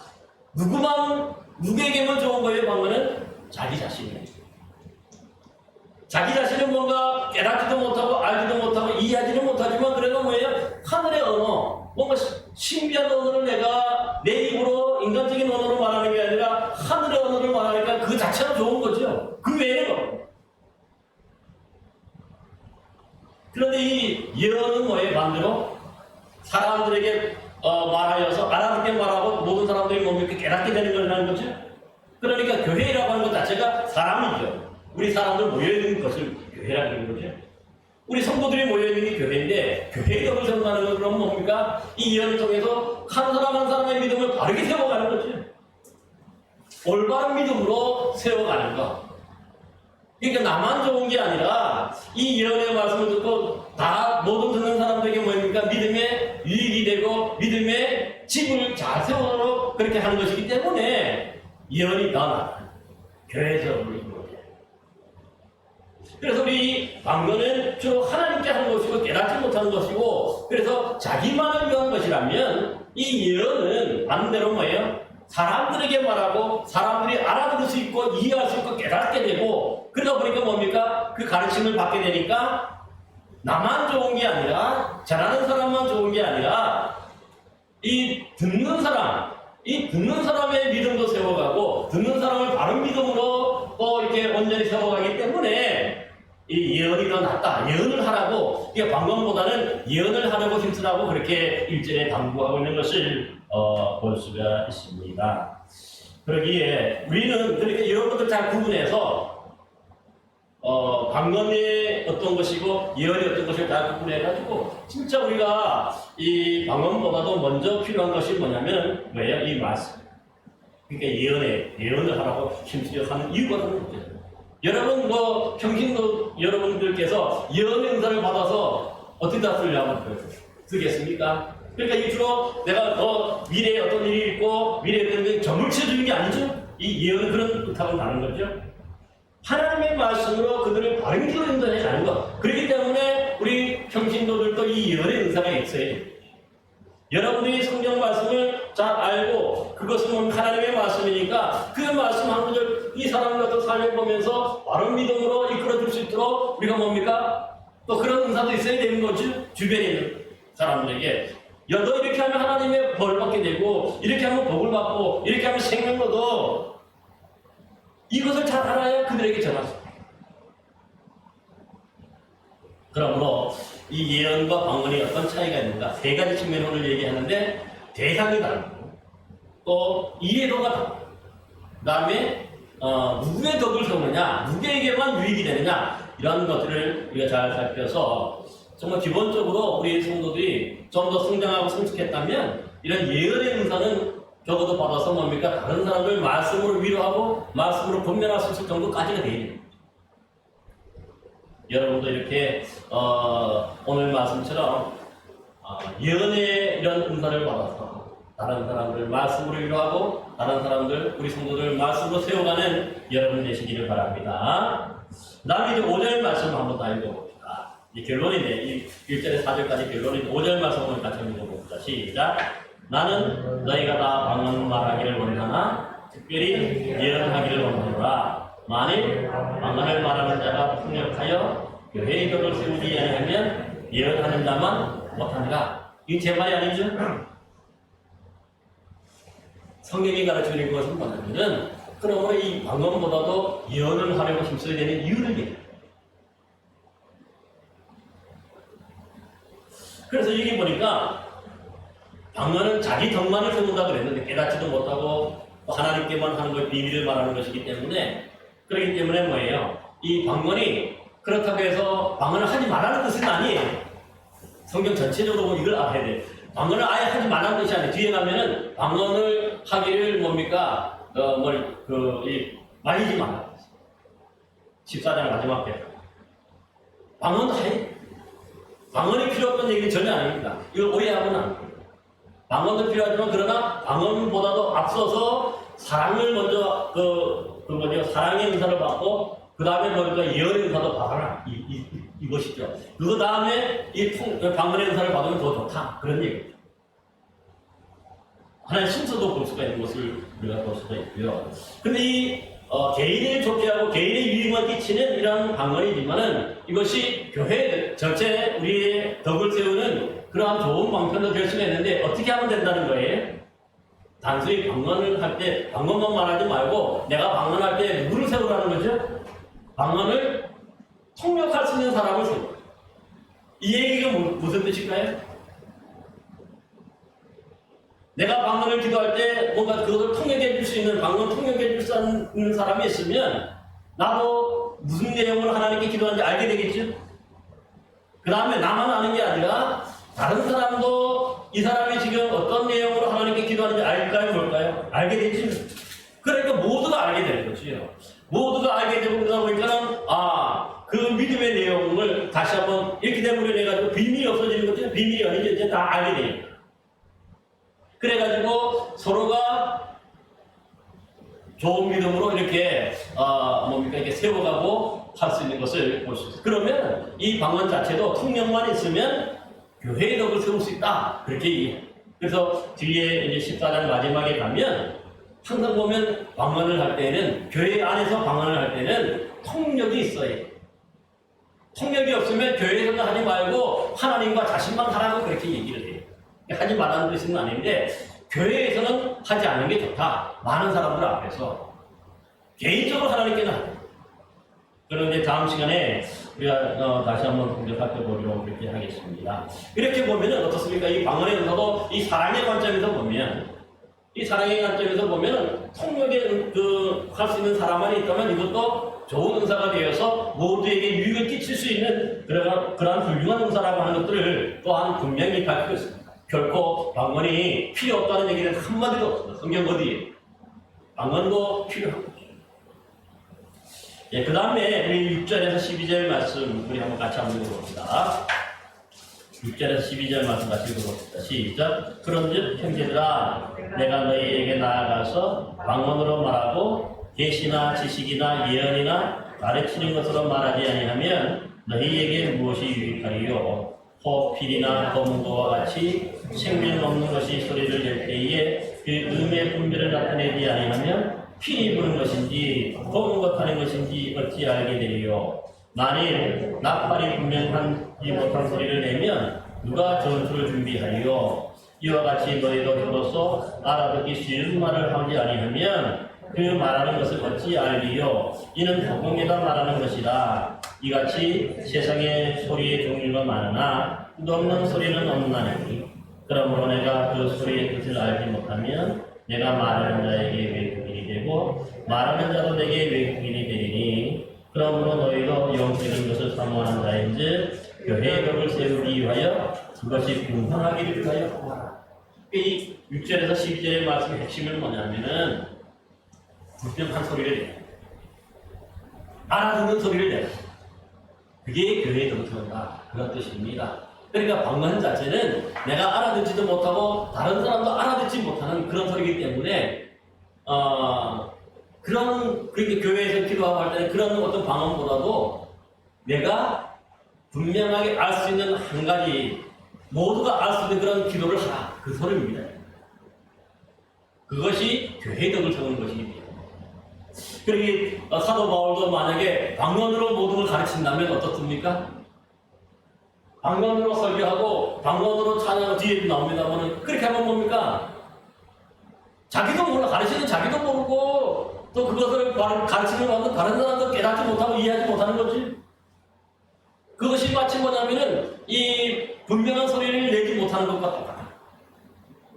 누구에게만 좋은 거예요? 방언은 자기 자신이에요. 자기 자신은 뭔가 깨닫지도 못하고 알지도 못하고 이해하지도 못하지만 그래도 뭐예요? 하늘의 언어, 뭔가 신비한 언어를 내가 내 입으로 인간적인 언어로 말하는 게 아니라 하늘의 언어를 말하니까 그 자체가 좋은 거죠. 그 외에는 없고. 그런데 이 예언은 뭐예요? 반대로 사람들에게 말하여서 알아듣게 말하고 모든 사람들이 뭡니까? 깨닫게 되는 거라는 거죠. 그러니까 교회라고 하는 것 자체가 사람이죠. 우리 사람들 모여있는 것을 교회라는 거죠. 우리 성도들이 모여있는 게 교회인데 교회의 덕을 전하는 건 그럼 뭡니까? 이 예언을 통해서 한 사람 한 사람의 믿음을 바르게 세워가는 거죠. 올바른 믿음으로 세워가는 것. 그러니까 나만 좋은 게 아니라 이 예언의 말씀을 듣고 다 모든 듣는 사람들에게 뭡니까? 믿음의 유익이 되고 믿음의 집을 잘 세우도록 그렇게 하는 것이기 때문에 예언이 더 나아요. 교회에서 우리 그래서 우리 방언은 주로 하나님께 하는 것이고 깨닫지 못하는 것이고 그래서 자기만을 위한 것이라면 이 예언은 반대로 뭐예요? 사람들에게 말하고 사람들이 알아들을 수 있고 이해할 수 있고 깨닫게 되고 그러다 보니까 뭡니까? 그 가르침을 받게 되니까 나만 좋은 게 아니라 잘하는 사람만 좋은 게 아니라 이 듣는 사람의 믿음도 세워가고 듣는 사람을 바른 믿음으로 또 이렇게 온전히 세워가기 때문에 이 예언이 더 낫다. 예언을 하라고 이게 방언보다는 예언을 하려고 힘쓰라고 그렇게 일절에 당부하고 있는 것을 볼 수가 있습니다. 그러기에 우리는 그렇게 이런 것들 잘 구분해서 방언이 어떤 것이고 예언이 어떤 것을 다 구분해가지고 진짜 우리가 이 방언보다도 먼저 필요한 것이 뭐냐면 뭐예요? 이 말씀. 그러니까 예언을 하라고 힘쓰려 하는 이유가 그런 거죠. 여러분 평신도 여러분들께서 예언의 은사를 받아서 어떻게 다 쓰려고 쓰겠습니까? 그러니까 이 주로 내가 미래에 어떤 일이 있고 미래에 어떤 일이 점을 치어주는 게 아니죠. 이 예언은 그런 뜻하고 다른 거죠. 하나님의 말씀으로 그들을 바른 길로 인도해 가는 것. 그렇기 때문에 우리 평신도들도 이 예언의 은사가 있어요. 여러분들이 성경 말씀을 잘 알고 그것은 하나님의 말씀이니까 그 말씀 한 구절 이 사람을 어떤 삶을 보면서 바른 믿음으로 이끌어줄 수 있도록 우리가 뭡니까? 또 그런 은사도 있어야 되는 거죠. 주변에 있는 사람들에게 야, 너 이렇게 하면 하나님의 벌 받게 되고 이렇게 하면 복을 받고 이렇게 하면 생명을 얻어. 이것을 잘 알아야 그들에게 전할 수 있다. 그러므로 이 예언과 방언이 어떤 차이가 있는가? 세 가지 측면을 오늘 얘기하는데 대상이 다르고 또 이해도가 다르고 그 다음에 누구의 덕을 세우느냐 누구에게만 유익이 되느냐 이런 것들을 우리가 잘 살펴서 정말 기본적으로 우리 성도들이 좀 더 성장하고 성숙했다면 이런 예언의 은사는 적어도 받아서 뭡니까? 다른 사람들 말씀으로 위로하고 말씀으로 권면할 수 있을 정도까지가 돼야 됩니다. 여러분도 이렇게 오늘 말씀처럼 예언의 이런 은사를 받아서 다른 사람들 말씀으로 위로하고 다른 사람들 우리 성도들 말씀으로 세워가는 여러분 되시기를 바랍니다. 그 다음에 이제 5절 말씀 한번 다 읽어봅시다. 이 결론인데 이 1절에서 4절까지 결론인데 5절 말씀을 같이 읽어봅시다. 시작. 나는 너희가 다 방언 말하기를 원하나 특별히 예언하기를 원하노라. 만일 방언을 말하는 자가 폭력하여 교회의 덕을 세우지 아니하면 예언하는 자만 못하니라. 이게 제 말이 아니죠? 성경이 가르치는 것은 뭐냐면은 그러므로 이 방언보다도 예언을 하려고 힘써야 되는 이유를 얘기해요. 그래서 여기 보니까 방언은 자기 덕만을 세운다 그랬는데 깨닫지도 못하고 하나님께만 하는 걸 비밀을 말하는 것이기 때문에 그렇기 때문에 뭐예요? 이 방언이 그렇다고 해서 방언을 하지 말라는 뜻은 아니에요. 성경 전체적으로 이걸 알아야 돼요. 방언을 아예 하지 말라는 뜻이 아니에요. 뒤에 가면은 방언을 하기를 뭡니까? 말리지 말라. 14장 마지막 때. 방언도 해. 방언이 필요 없다는 얘기는 전혀 아닙니다. 이걸 오해하고는 안 돼요. 방언도 필요하지만 그러나 방언보다도 앞서서 사랑을 먼저 사랑의 은사를 받고 그 다음에 예언의 은사도 받아라 이것이죠. 그 다음에 이 방언의 은사를 받으면 더 좋다 그런 얘기죠. 하나의 순서도 볼 수가 있는 것을 우리가 볼 수가 있고요. 근데 이 개인을 좁게하고 개인의 유익만 끼치는 이런 방언이지만은 이것이 교회 전체 우리의 덕을 세우는 그러한 좋은 방편도 될 수가 있는데 어떻게 하면 된다는 거예요? 단순히 방언을 할 때 방언만 말하지 말고 내가 방언할 때 누구를 세우라는 거죠? 방언을 통역할 수 있는 사람을 세워. 이 얘기가 무슨 뜻일까요? 내가 방언을 기도할 때 뭔가 그것을 통역해 줄 수 있는 방언 통역해 줄 수 있는 사람이 있으면 나도 무슨 내용을 하나님께 기도하는지 알게 되겠죠? 그 다음에 나만 아는 게 아니라 다른 사람도 이 사람이 지금 어떤 내용으로 하나님께 기도하는지 알까요? 뭘까요? 알게 되죠? 그러니까 모두가 알게 되는 거죠. 모두가 알게 되고 그러다 보니까는 그 믿음의 내용을 다시 한번 이렇게 되버려내가지고 비밀이 없어지는 거죠. 비밀이 아니죠. 이제 다 알게 돼요. 그래가지고 서로가 좋은 믿음으로 이렇게 이렇게 세워가고 할 수 있는 것을 볼 수 있어요. 그러면 이 방언 자체도 통역만 있으면 교회의 덕을 세울 수 있다. 그렇게 얘기해요. 그래서 뒤에 이제 14장 마지막에 가면 항상 보면 방언을 할 때는 교회 안에서 방언을 할 때는 통역이 있어야 해요. 통역이 없으면 교회에서는 하지 말고 하나님과 자신만 하라고 그렇게 얘기를 해요. 하지 말라는 뜻은 아닌데 교회에서는 하지 않는 게 좋다. 많은 사람들 앞에서 개인적으로 하나님께는 하죠. 그런데 다음 시간에 우리가 다시 한번 살펴보도록 그렇게 하겠습니다. 이렇게 보면은 어떻습니까? 이 방언에서도 이 사랑의 관점에서 보면 통역에 할 수 있는 사람만 있다면 이것도 좋은 은사가 되어서 모두에게 유익을 끼칠 수 있는 그러한 훌륭한 은사라고 하는 것들을 또한 분명히 밝히고 있습니다. 결코 방언이 필요 없다는 얘기는 한마디도 없습니다. 성경 어디에? 방언도 필요한 거죠. 예, 그 다음에 우리 6절에서 12절 말씀 우리 한번 같이 한번 읽어봅시다. 6절에서 12절 말씀 같이 읽어봅시다. 시작. 그런즉 형제들아 내가 너희에게 나아가서 방언으로 말하고 계시나 지식이나 예언이나 가르치는 것으로 말하지 아니하면 너희에게 무엇이 유익하리요? 호필이나 검은고와 같이 생명 없는 것이 소리를 낼 때에 그 음의 분별을 나타내지 아니하면 피리 부는 것인지 검은 것 하는 것인지 어찌 알게 되리요? 만일 나팔이 분명하지 못한 소리를 내면 누가 전투를 준비하리요? 이와 같이 너희도 저로서 알아듣기 쉬운 말을 하지 아니하면 그 말하는 것을 어찌 알리요? 이는 도공에다 말하는 것이라. 이같이 세상에 소리의 종류가 많으나 뜻없는 소리는 없나니 그러므로 내가 그 소리의 뜻을 알지 못하면 내가 말하는 자에게 외국인이 되고 말하는 자도 내게 외국인이 되리니 그러므로 너희도 영적인 것을 사모하는 자인즉 교회의 덕을 세우기 위하여 그것이 분명하기를 위하여. 이 6절에서 12절의 말씀의 핵심은 뭐냐면은 분명한 소리를 내요. 알아듣는 소리를 내요. 그게 교회의 덕을 세운다. 그런 뜻입니다. 그러니까 방언 자체는 내가 알아듣지도 못하고 다른 사람도 알아듣지 못하는 그런 소리이기 때문에 그렇게 교회에서 기도하고 할 때는 그런 어떤 방언보다도 내가 분명하게 알 수 있는 한 가지 모두가 알 수 있는 그런 기도를 하라. 그 소리입니다. 그것이 교회의 덕을 세우는 것이기 때문에. 그러니 사도 바울도 만약에 방언으로 모든 걸 가르친다면 어떻습니까? 방언으로 설교하고 방언으로 찬양하고 뒤에 나옵니다만 그렇게 하면 뭡니까? 자기도 몰라. 가르치는 자기도 모르고 또 그것을 가르치는 와도 다른 사람도 깨닫지 못하고 이해하지 못하는 거지. 그것이 마치 뭐냐면은 이 분명한 소리를 내지 못하는 것과 똑같아.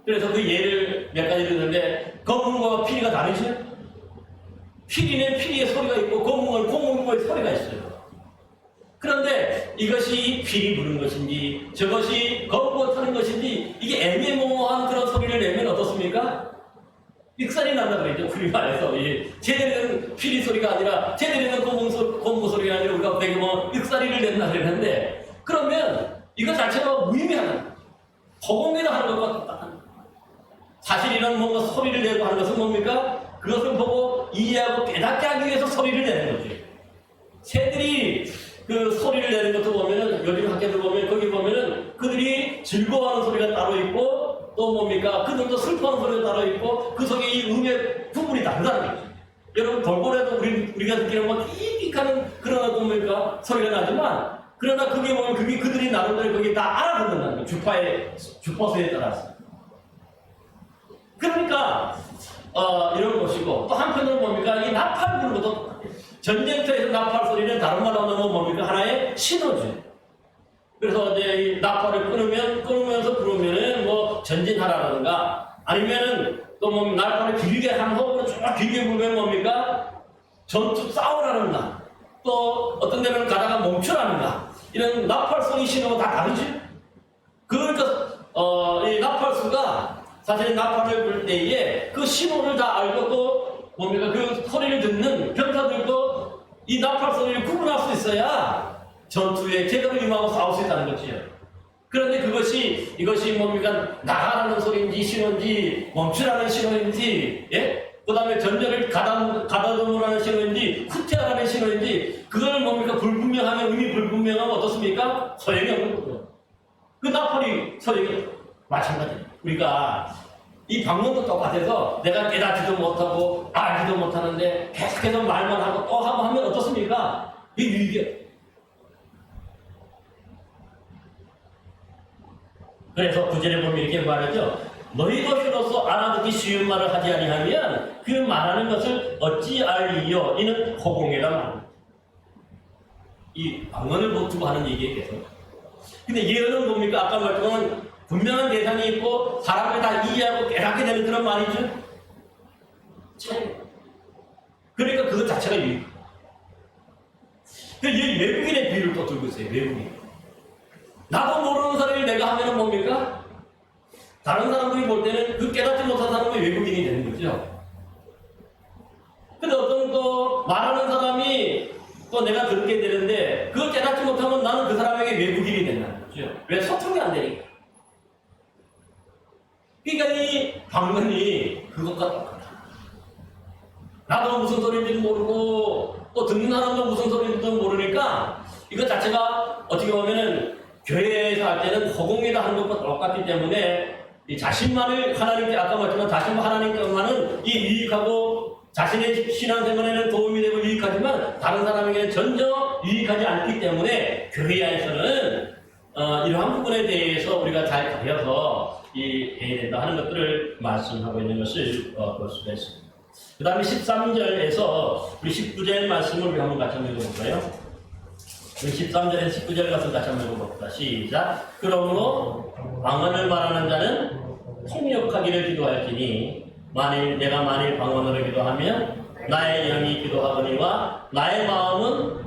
그래서 그 예를 몇 가지 드렸는데 검은과 피리가 다르죠? 피리는 피리의 소리가 있고 검은은 검은의 소리가 있어요. 그런데 이것이 피리 부는 것인지 저것이 검은 타는 것인지 이게 애매모호한 그런 소리를 내면 어떻습니까? 익살이 난다 그러죠. 우리말에서 제대로 된 피리 소리가 아니라 제대로 된 검은 소리가 아니라 우리가 되게 익살이를 낸다 그러는데 그러면 이거 자체가 무의미하다. 허공이라 하는 것과 똑같다. 사실 이런 뭔가 소리를 내고 하는 것은 뭡니까? 그것을 보고 이해하고 깨닫게 하기 위해서 소리를 내는 거죠. 새들이 그 소리를 내는 것도 보면은 요즘 학교들 보면 거기 보면은 그들이 즐거워하는 소리가 따로 있고 또 뭡니까? 그들도 슬퍼하는 소리가 따로 있고 그 속에 이 음의 부분이 다르다는 거죠. 여러분 돌고래도 우리가 듣기는 뭐 끽끽하는 그런 어떤 뭡니까? 소리가 나지만 그러나 그게 보면 그게 그들이 나름대로 그게 다 알아듣는다는 거예요. 주파수에 따라서. 그러니까 이런 것이고 또 한편으로 뭡니까? 이 나팔 부는 것도 똑같아요. 전쟁터에서 나팔 소리는 다른 말로 하면 뭡니까? 하나의 신호죠. 그래서 이제 이 나팔을 끊으면서 부르면은 뭐 전진하라든가 아니면은 또 뭐 나팔을 길게 한 호흡으로 쭉 길게 불면 뭡니까? 전투 싸우라는가 또 어떤 데는 가다가 멈추라는가 이런 나팔 소리 신호가 다 다르죠. 그러니까 이 나팔수가 사실 나팔을 불 때에 그 신호를 다 알고 또 뭡니까? 그 소리를 듣는 병사들도 이 나팔 소리를 구분할 수 있어야 전투에 제대로 임하고 싸울 수 있다는 거지요. 그런데 이것이 뭡니까? 나가라는 소리인지 신호인지 멈추라는 신호인지 예? 그 다음에 전쟁을 가다듬으라는 신호인지 후퇴하라는 신호인지 그걸 뭡니까? 불분명하면 의미 불분명하면 어떻습니까? 소용이 없는 거죠. 그 나팔이 소용이 마찬가지예요. 우리가 이 방법도 똑같아서 내가 깨닫지도 못하고 알지도 못하는데 계속해서 말만 하고 또 하고 하면 어떻습니까? 이게 유익이에요. 그래서 구절에 보면 이렇게 말하죠. 너희 것으로서 알아듣기 쉬운 말을 하지 아니하면 그 말하는 것을 어찌 알리요? 이는 허공이라 말합니다. 이 방언을 못 두고 하는 얘기에 계속. 근데 예언은 뭡니까? 아까 말했던 분명한 대상이 있고 사람을 다 이해하고 깨닫게 되는 그런 말이죠. 그러니까 그것 자체가 유익. 이 외국인의 비유를 또 들고 있어요. 외국인. 나도 모르는 사람이 내가 하면은 뭡니까? 다른 사람들이 볼 때는 그 깨닫지 못한 사람이 외국인이 되는 거죠. 근데 어떤 또 말하는 사람이 또 내가 듣게 되는데 그걸 깨닫지 못하면 나는 그 사람에게 외국인이 된다는 거죠. 왜? 소통이 안 되니까. 그러니까 이 방언이 그것과 똑같아. 나도 무슨 소리인지 모르고 또 듣는 사람도 무슨 소리인지 모르니까 이것 자체가 어떻게 보면은 교회에서 할 때는 허공이라 하는 것과 똑같기 때문에 이 자신만을 하나님께 아까 말했지만 자신만 하나님께만은 이 유익하고 자신의 신앙생활에는 도움이 되고 유익하지만 다른 사람에게는 전혀 유익하지 않기 때문에 교회 안에서는 이러한 부분에 대해서 우리가 잘 가려서 해야 된다 하는 것들을 말씀하고 있는 것을 볼 수가 있습니다. 그 다음에 13절에서 우리 19절 말씀을 우리 한번 같이 한번 읽어볼까요? 우리 13절에서 19절 말씀 같이 한번 읽어봅시다. 시작. 그러므로 방언을 말하는 자는 통역하기를 기도할지니 내가 만일 방언으로 기도하면 나의 영이 기도하거니와 나의 마음은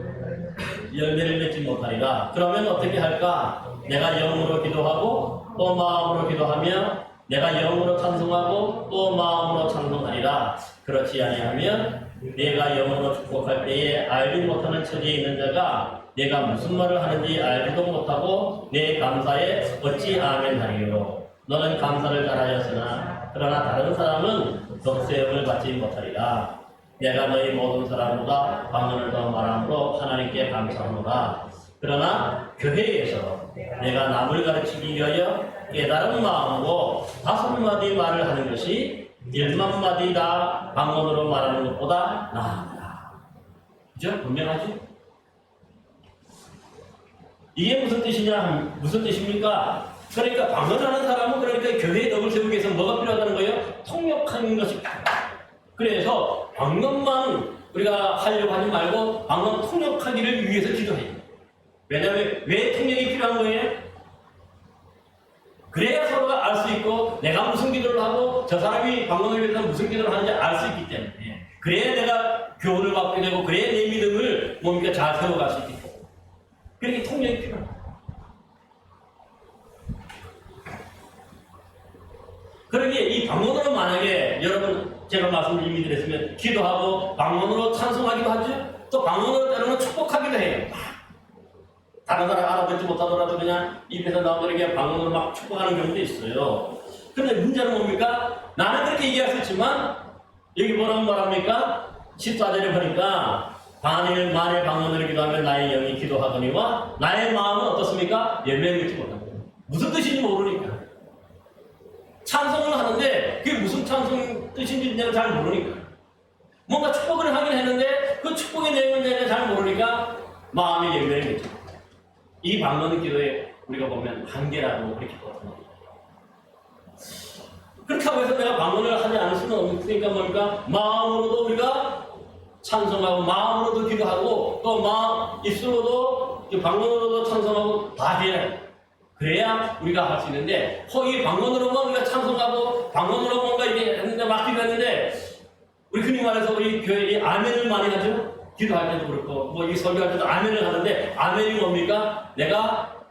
열매를 맺지 못하리라. 그러면 어떻게 할까? 내가 영으로 기도하고 또 마음으로 기도하며 내가 영으로 찬송하고 또 마음으로 찬송하리라. 그렇지 아니하면 내가 영으로 축복할 때에 알지 못하는 처지에 있는 자가 내가 무슨 말을 하는지 알지도 못하고 내 감사에 어찌 아멘하리요. 너는 감사를 잘하였으나 그러나 다른 사람은 덕세음을 받지 못하리라. 내가 너희 모든 사람보다 방언을 더 말함으로 하나님께 감사하노라. 그러나 교회에서 내가 남을 가르치기 위하여 깨달은 마음으로 5마디 말을 하는 것이 1만마디 다 방언으로 말하는 것보다 나으니라. 그죠? 분명하지? 이게 무슨 뜻이냐? 무슨 뜻입니까? 그러니까 방언하는 사람은 그러니까 교회의 덕을 세우기 위해서 뭐가 필요하다는 거예요? 통역하는 것이 딱. 그래서 방언만 우리가 하려고 하지 말고 방언 통역하기를 위해서 기도해요. 왜냐하면 왜 통역이 필요한 거예요? 그래야 서로가 알 수 있고 내가 무슨 기도를 하고 저 사람이 방언을 위해서 무슨 기도를 하는지 알 수 있기 때문에 그래야 내가 교훈을 받게 되고 그래야 내 믿음을 뭡니까 잘 세워갈 수 있기 때문에 그렇게 통역이 필요합니다. 그러기에 이 방언으로 만약에 여러분 제가 말씀을 이미 드렸으면 기도하고 방언으로 찬송하기도 하죠. 또 방언으로 때로는 축복하기도 해요. 다른 사람 알아듣지 못하더라도 그냥 입에서 나오게 방언으로 막 축복하는 경우도 있어요. 근데 문제는 뭡니까? 나는 그렇게 얘기할 수 있지만 여기 뭐라고 말합니까? 14절에 보니까 만일 방언으로 기도하면 나의 영이 기도하거니와 나의 마음은 어떻습니까? 열매를 맺지 못합니다. 무슨 뜻인지 모르니까. 무슨 찬송 뜻인지 내가 잘 모르니까. 뭔가 축복을 하긴 했는데 그 축복의 내용을 내가 잘 모르니까 마음이 열매겠죠. 이 방언 기도에 우리가 보면 한계라고 그렇게 보거든요. 그렇다고 해서 내가 방언을 하지 않을 수는 없으니까 뭡니까? 마음으로도 우리가 찬송하고 마음으로도 기도하고 또 입술로도 방언으로도 찬송하고 다 해야 그래야 우리가 할 수 있는데 이 방언으로만 우리가 찬송하고 방언으로 뭔가 이게 했는데 막 기도했는데 우리 흔히 말해서 우리 교회에 아멘을 많이 하죠. 기도할 때도 그렇고 뭐 이 설교할 때도 아멘을 하는데 아멘이 뭡니까?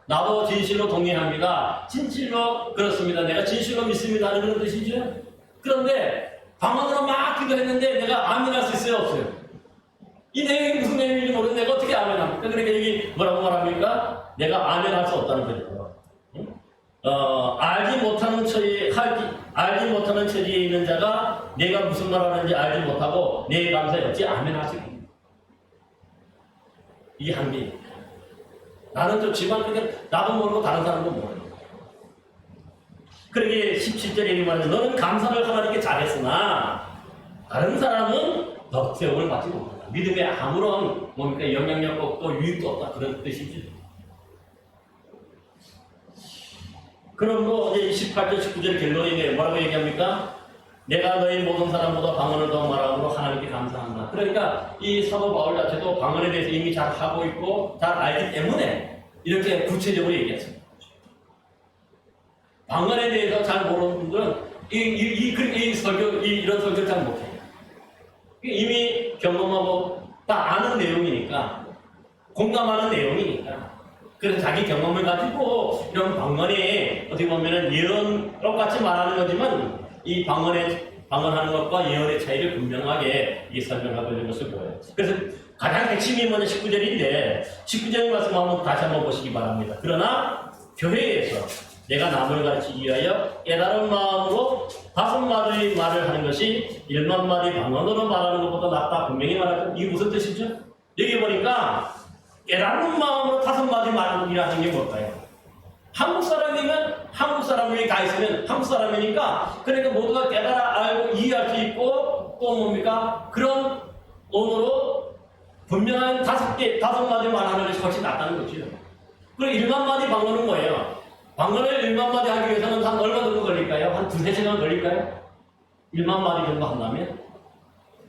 나도 진실로 동의합니다. 진실로 그렇습니다. 내가 진실로 믿습니다 하는 그런 뜻이죠. 그런데 방언으로 막 기도했는데 내가 아멘할 수 있어요? 없어요? 이 내용이 무슨 내용인지 모르는데 내가 어떻게 아멘합니까? 그러니까 여기 뭐라고 말합니까? 내가 아멘할 수 없다는 거죠. 알지 못하는 처지에 있는 자가 내가 무슨 말 하는지 알지 못하고 내 감사에 어찌 아멘할 수 있겠냐. 이 한계입니다. 나는 좋지만 나도 모르고 다른 사람도 모르고. 그러게 17절에 이렇게 말하면 너는 감사를 하나님께 잘했으나 다른 사람은 덕세움을 받지 못한다. 믿음에 아무런 영향력 없고 유익도 없다. 그런 뜻이죠. 그러므로 이제 28절 19절 결론이 뭐라고 얘기합니까? 내가 너희 모든 사람보다 방언을 더 말함으로 하나님께 감사한다. 그러니까 이 사도 바울 자체도 방언에 대해서 이미 잘 하고 있고 잘 알기 때문에 이렇게 구체적으로 얘기했습니다. 방언에 대해서 잘 모르는 분들은 이런 설교를 잘 못해요. 이미 경험하고 다 아는 내용이니까 공감하는 내용이니까 그래서 자기 경험을 가지고 이런 방언에 어떻게 보면은 예언 똑같이 말하는 거지만 이 방언하는 것과 예언의 차이를 분명하게 설명하고 있는 것을 보여요. 그래서 가장 핵심이 뭐냐 19절인데 19절의 말씀 한번 다시 한번 보시기 바랍니다. 그러나 교회에서 내가 남을 가르치기 위하여 깨달은 마음으로 5마디의 말을 하는 것이 1만 마디 방언으로 말하는 것보다 낫다. 분명히 말하죠. 이게 무슨 뜻이죠? 여기 보니까 깨달은 마음으로 5마디 말이라는 게 뭘까요? 한국 사람이면 한국 사람이 다 있으면 한국 사람이니까 그러니까 모두가 깨달아 알고 이해할 수 있고 또 뭡니까? 그런 언어로 분명한 5마디 말하는 것이 훨씬 낫다는 거죠. 그리고 1만 마디 방언은 뭐예요? 방언을 1만 마디 하기 위해서는 한 얼마 정도 걸릴까요? 한 2-3시간 걸릴까요? 1만 마디 정도 한다면?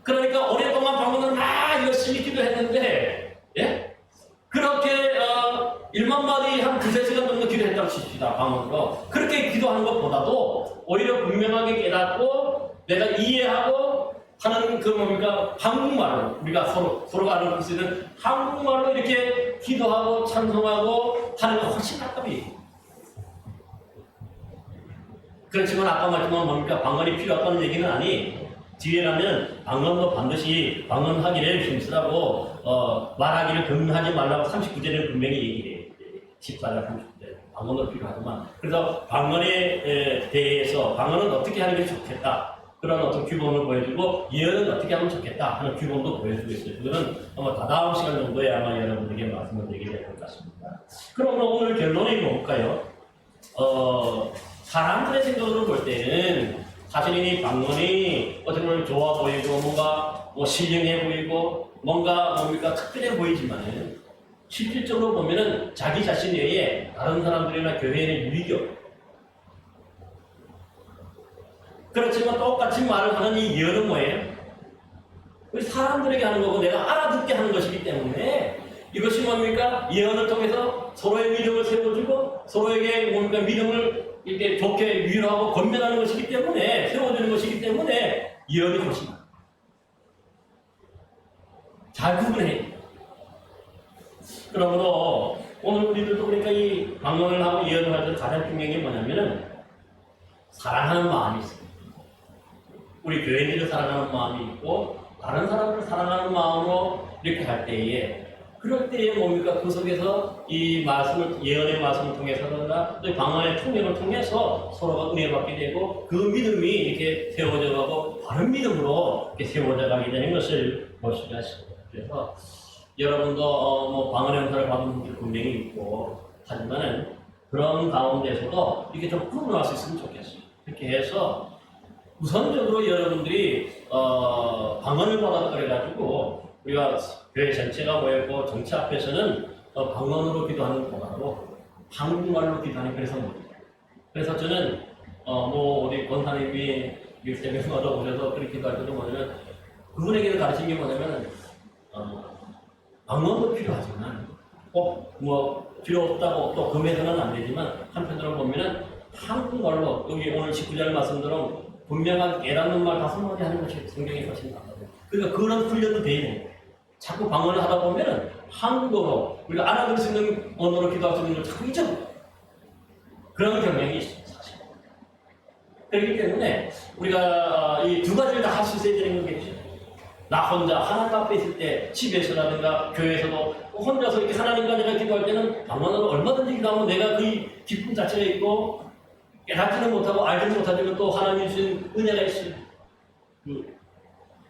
그러니까 오랫동안 방언을 막 열심히 기도했는데 예? 그렇게 1만 마디 한 2-3시간 정도 기도했다고 칩시다. 방언으로. 그렇게 기도하는 것보다도 오히려 분명하게 깨닫고 내가 이해하고 하는 그 뭡니까? 한국말로 우리가 서로가 알아볼 수 있는 한국말로 이렇게 기도하고 찬송하고 하는 거 훨씬 낫다고. 그렇지만 아까 말했지만 뭡니까? 방언이 필요하다는 얘기는 아니. 뒤에 가면 방언도 반드시 방언하기를 힘쓰라고 말하기를 금하지 말라고 39절에는 분명히 얘기해요. 14절 39절 방언도 필요하지만 그래서 방언에 대해서 방언은 어떻게 하는 게 좋겠다. 그런 어떤 규범을 보여주고 예언은 어떻게 하면 좋겠다 하는 규범도 보여주고 있어요. 그거는 아마 다다음 시간 정도에 아마 여러분에게 말씀을 드리게 될 것 같습니다. 그럼 오늘 결론이 뭘까요? 사람들의 생각으로 볼 때는 사실 이 방언이 어떻게 보면 좋아 보이고 뭔가 신령해 보이고 뭡니까 특별해 보이지만은 실질적으로 보면은 자기 자신 외에 다른 사람들이나 교회에는 유익이 없어요. 그렇지만 똑같이 말을 하는 이 예언은 뭐예요? 우리 사람들에게 하는 거고 내가 알아듣게 하는 것이기 때문에 이것이 뭡니까? 예언을 통해서 서로의 믿음을 세워주고 서로에게 뭡니까? 믿음을 이렇게 좋게 위로하고 건면하는 것이기 때문에 세워주는 것이기 때문에 예언이 훨씬 잘 구분해요. 그러므로 오늘 우리들도 그러니까 이 방언을 하고 예언을 할 때 가장 중요한 게 뭐냐면은 사랑하는 마음이 있어요. 우리 교회인들을 사랑하는 마음이 있고 다른 사람을 사랑하는 마음으로 이렇게 할 때에 그럴 때에 뭡니까? 그 속에서 이 말씀을, 예언의 말씀을 통해서나 또 방언의 통역을 통해서 서로가 은혜받게 되고 그 믿음이 이렇게 세워져 가고 바른 믿음으로 이렇게 세워져 가게 되는 것을 볼 수가 있습니다. 그래서 여러분도 방언의 은사를 받은 분들 분명히 있고 하지만은 그런 가운데서도 이게 좀 구분할 수 있으면 좋겠어요. 이렇게 해서 우선적으로 여러분들이 방언을 받아서 그래가지고 우리가 교회 전체가 모였고 정치 앞에서는 방언으로 기도하는 것보다도 한국말로 기도하는 그래서 못해요. 그래서 저는 뭐 우리 권사님이 새벽마다 오셔서 그렇게 기도할 때도 뭐냐면 그분에게는 가르친 게 뭐냐면 방언도 필요하지만 꼭 뭐 필요 없다고 또 금해서는 안 되지만 한편으로 보면은 한국말로 여기 오늘 19절 말씀대로 분명한 깨닫는 말 5마디 하는 것이 성경에 훨씬 낫거든요. 그러니까 그런 훈련도 돼야 돼요. 자꾸 방언을 하다 보면은 한국어로 우리가 알아들을 수 있는 언어로 기도할 수 있는 걸 자꾸 잊어버려요. 그런 경향이 있어요, 사실. 그렇기 때문에 우리가 이 두 가지를 다 할 수 있어야 되는 거겠죠. 나 혼자 하나님 앞에 있을 때 집에서라든가 교회에서도 혼자서 이렇게 하나님과 내가 기도할 때는 방언으로 얼마든지 기도하면 내가 그 기쁨 자체가 있고 깨닫지는 못하고 알지는 못하지만 또 하나님이 주신 은혜가 있어요.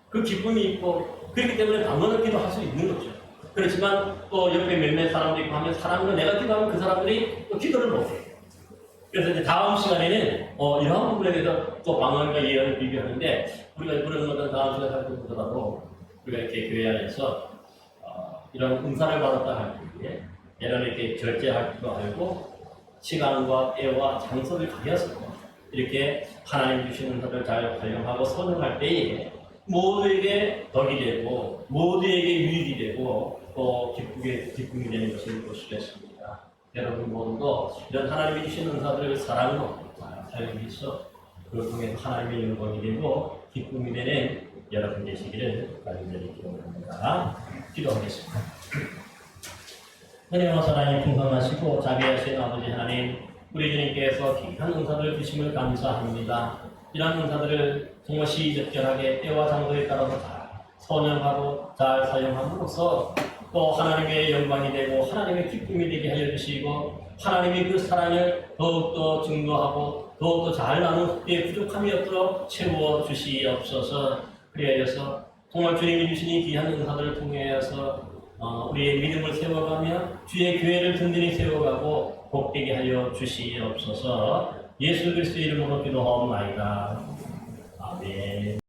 그 기쁨이 있고 그렇기 때문에 방언을 기도할 수 있는 거죠. 그렇지만 또 옆에 몇몇 사람도 있고 하면 사람과 내가 기도하면 그 사람들이 또 기도를 못해요. 그래서 이제 다음 시간에는 이러한 부분에 대해서 또 방언과 예언을 비교하는데 우리가 그런 것은 다음 시간에 할 때보다도 우리가 이렇게 교회 안에서 이런 은사를 받았다 할 때에 이런 이렇게 절제할 줄 알고 시간과 때와 장소를 가려서 이렇게 하나님 주신 은사를 잘 활용하고 선용할 때에 모두에게 덕이 되고 모두에게 유익이 되고 또 기쁨이 되는 것을 볼 수가 있습니다. 여러분 모두도 이런 하나님이 주신 은사들을 사랑으로 사용해서 그걸 통해서 하나님의 영광이 되고 기쁨이 되는 여러분 되시기를 간절히 기도합니다. 기도하겠습니다. 하나님의 사랑이 풍성하시고 자비하신 아버지 하나님, 우리 주님께서 귀한 은사들을 주심을 감사합니다. 이러한 은사들을 정말 시적절하게 때와 장소에 따라서 잘 선용하고 잘 사용함으로써 또 하나님의 영광이 되고 하나님의 기쁨이 되게 하여 주시고 하나님의 그 사랑을 더욱더 증거하고 더욱더 잘 나누는 때에 부족함이 없도록 채워 주시옵소서. 그리하여서 정말 주님이 주신 이 귀한 은사들을 통해서 우리의 믿음을 세워가며 주의 교회를 든든히 세워가고 복되게 하여 주시옵소서. 예수 그리스도의 이름으로 기도하옵나이다. 아멘.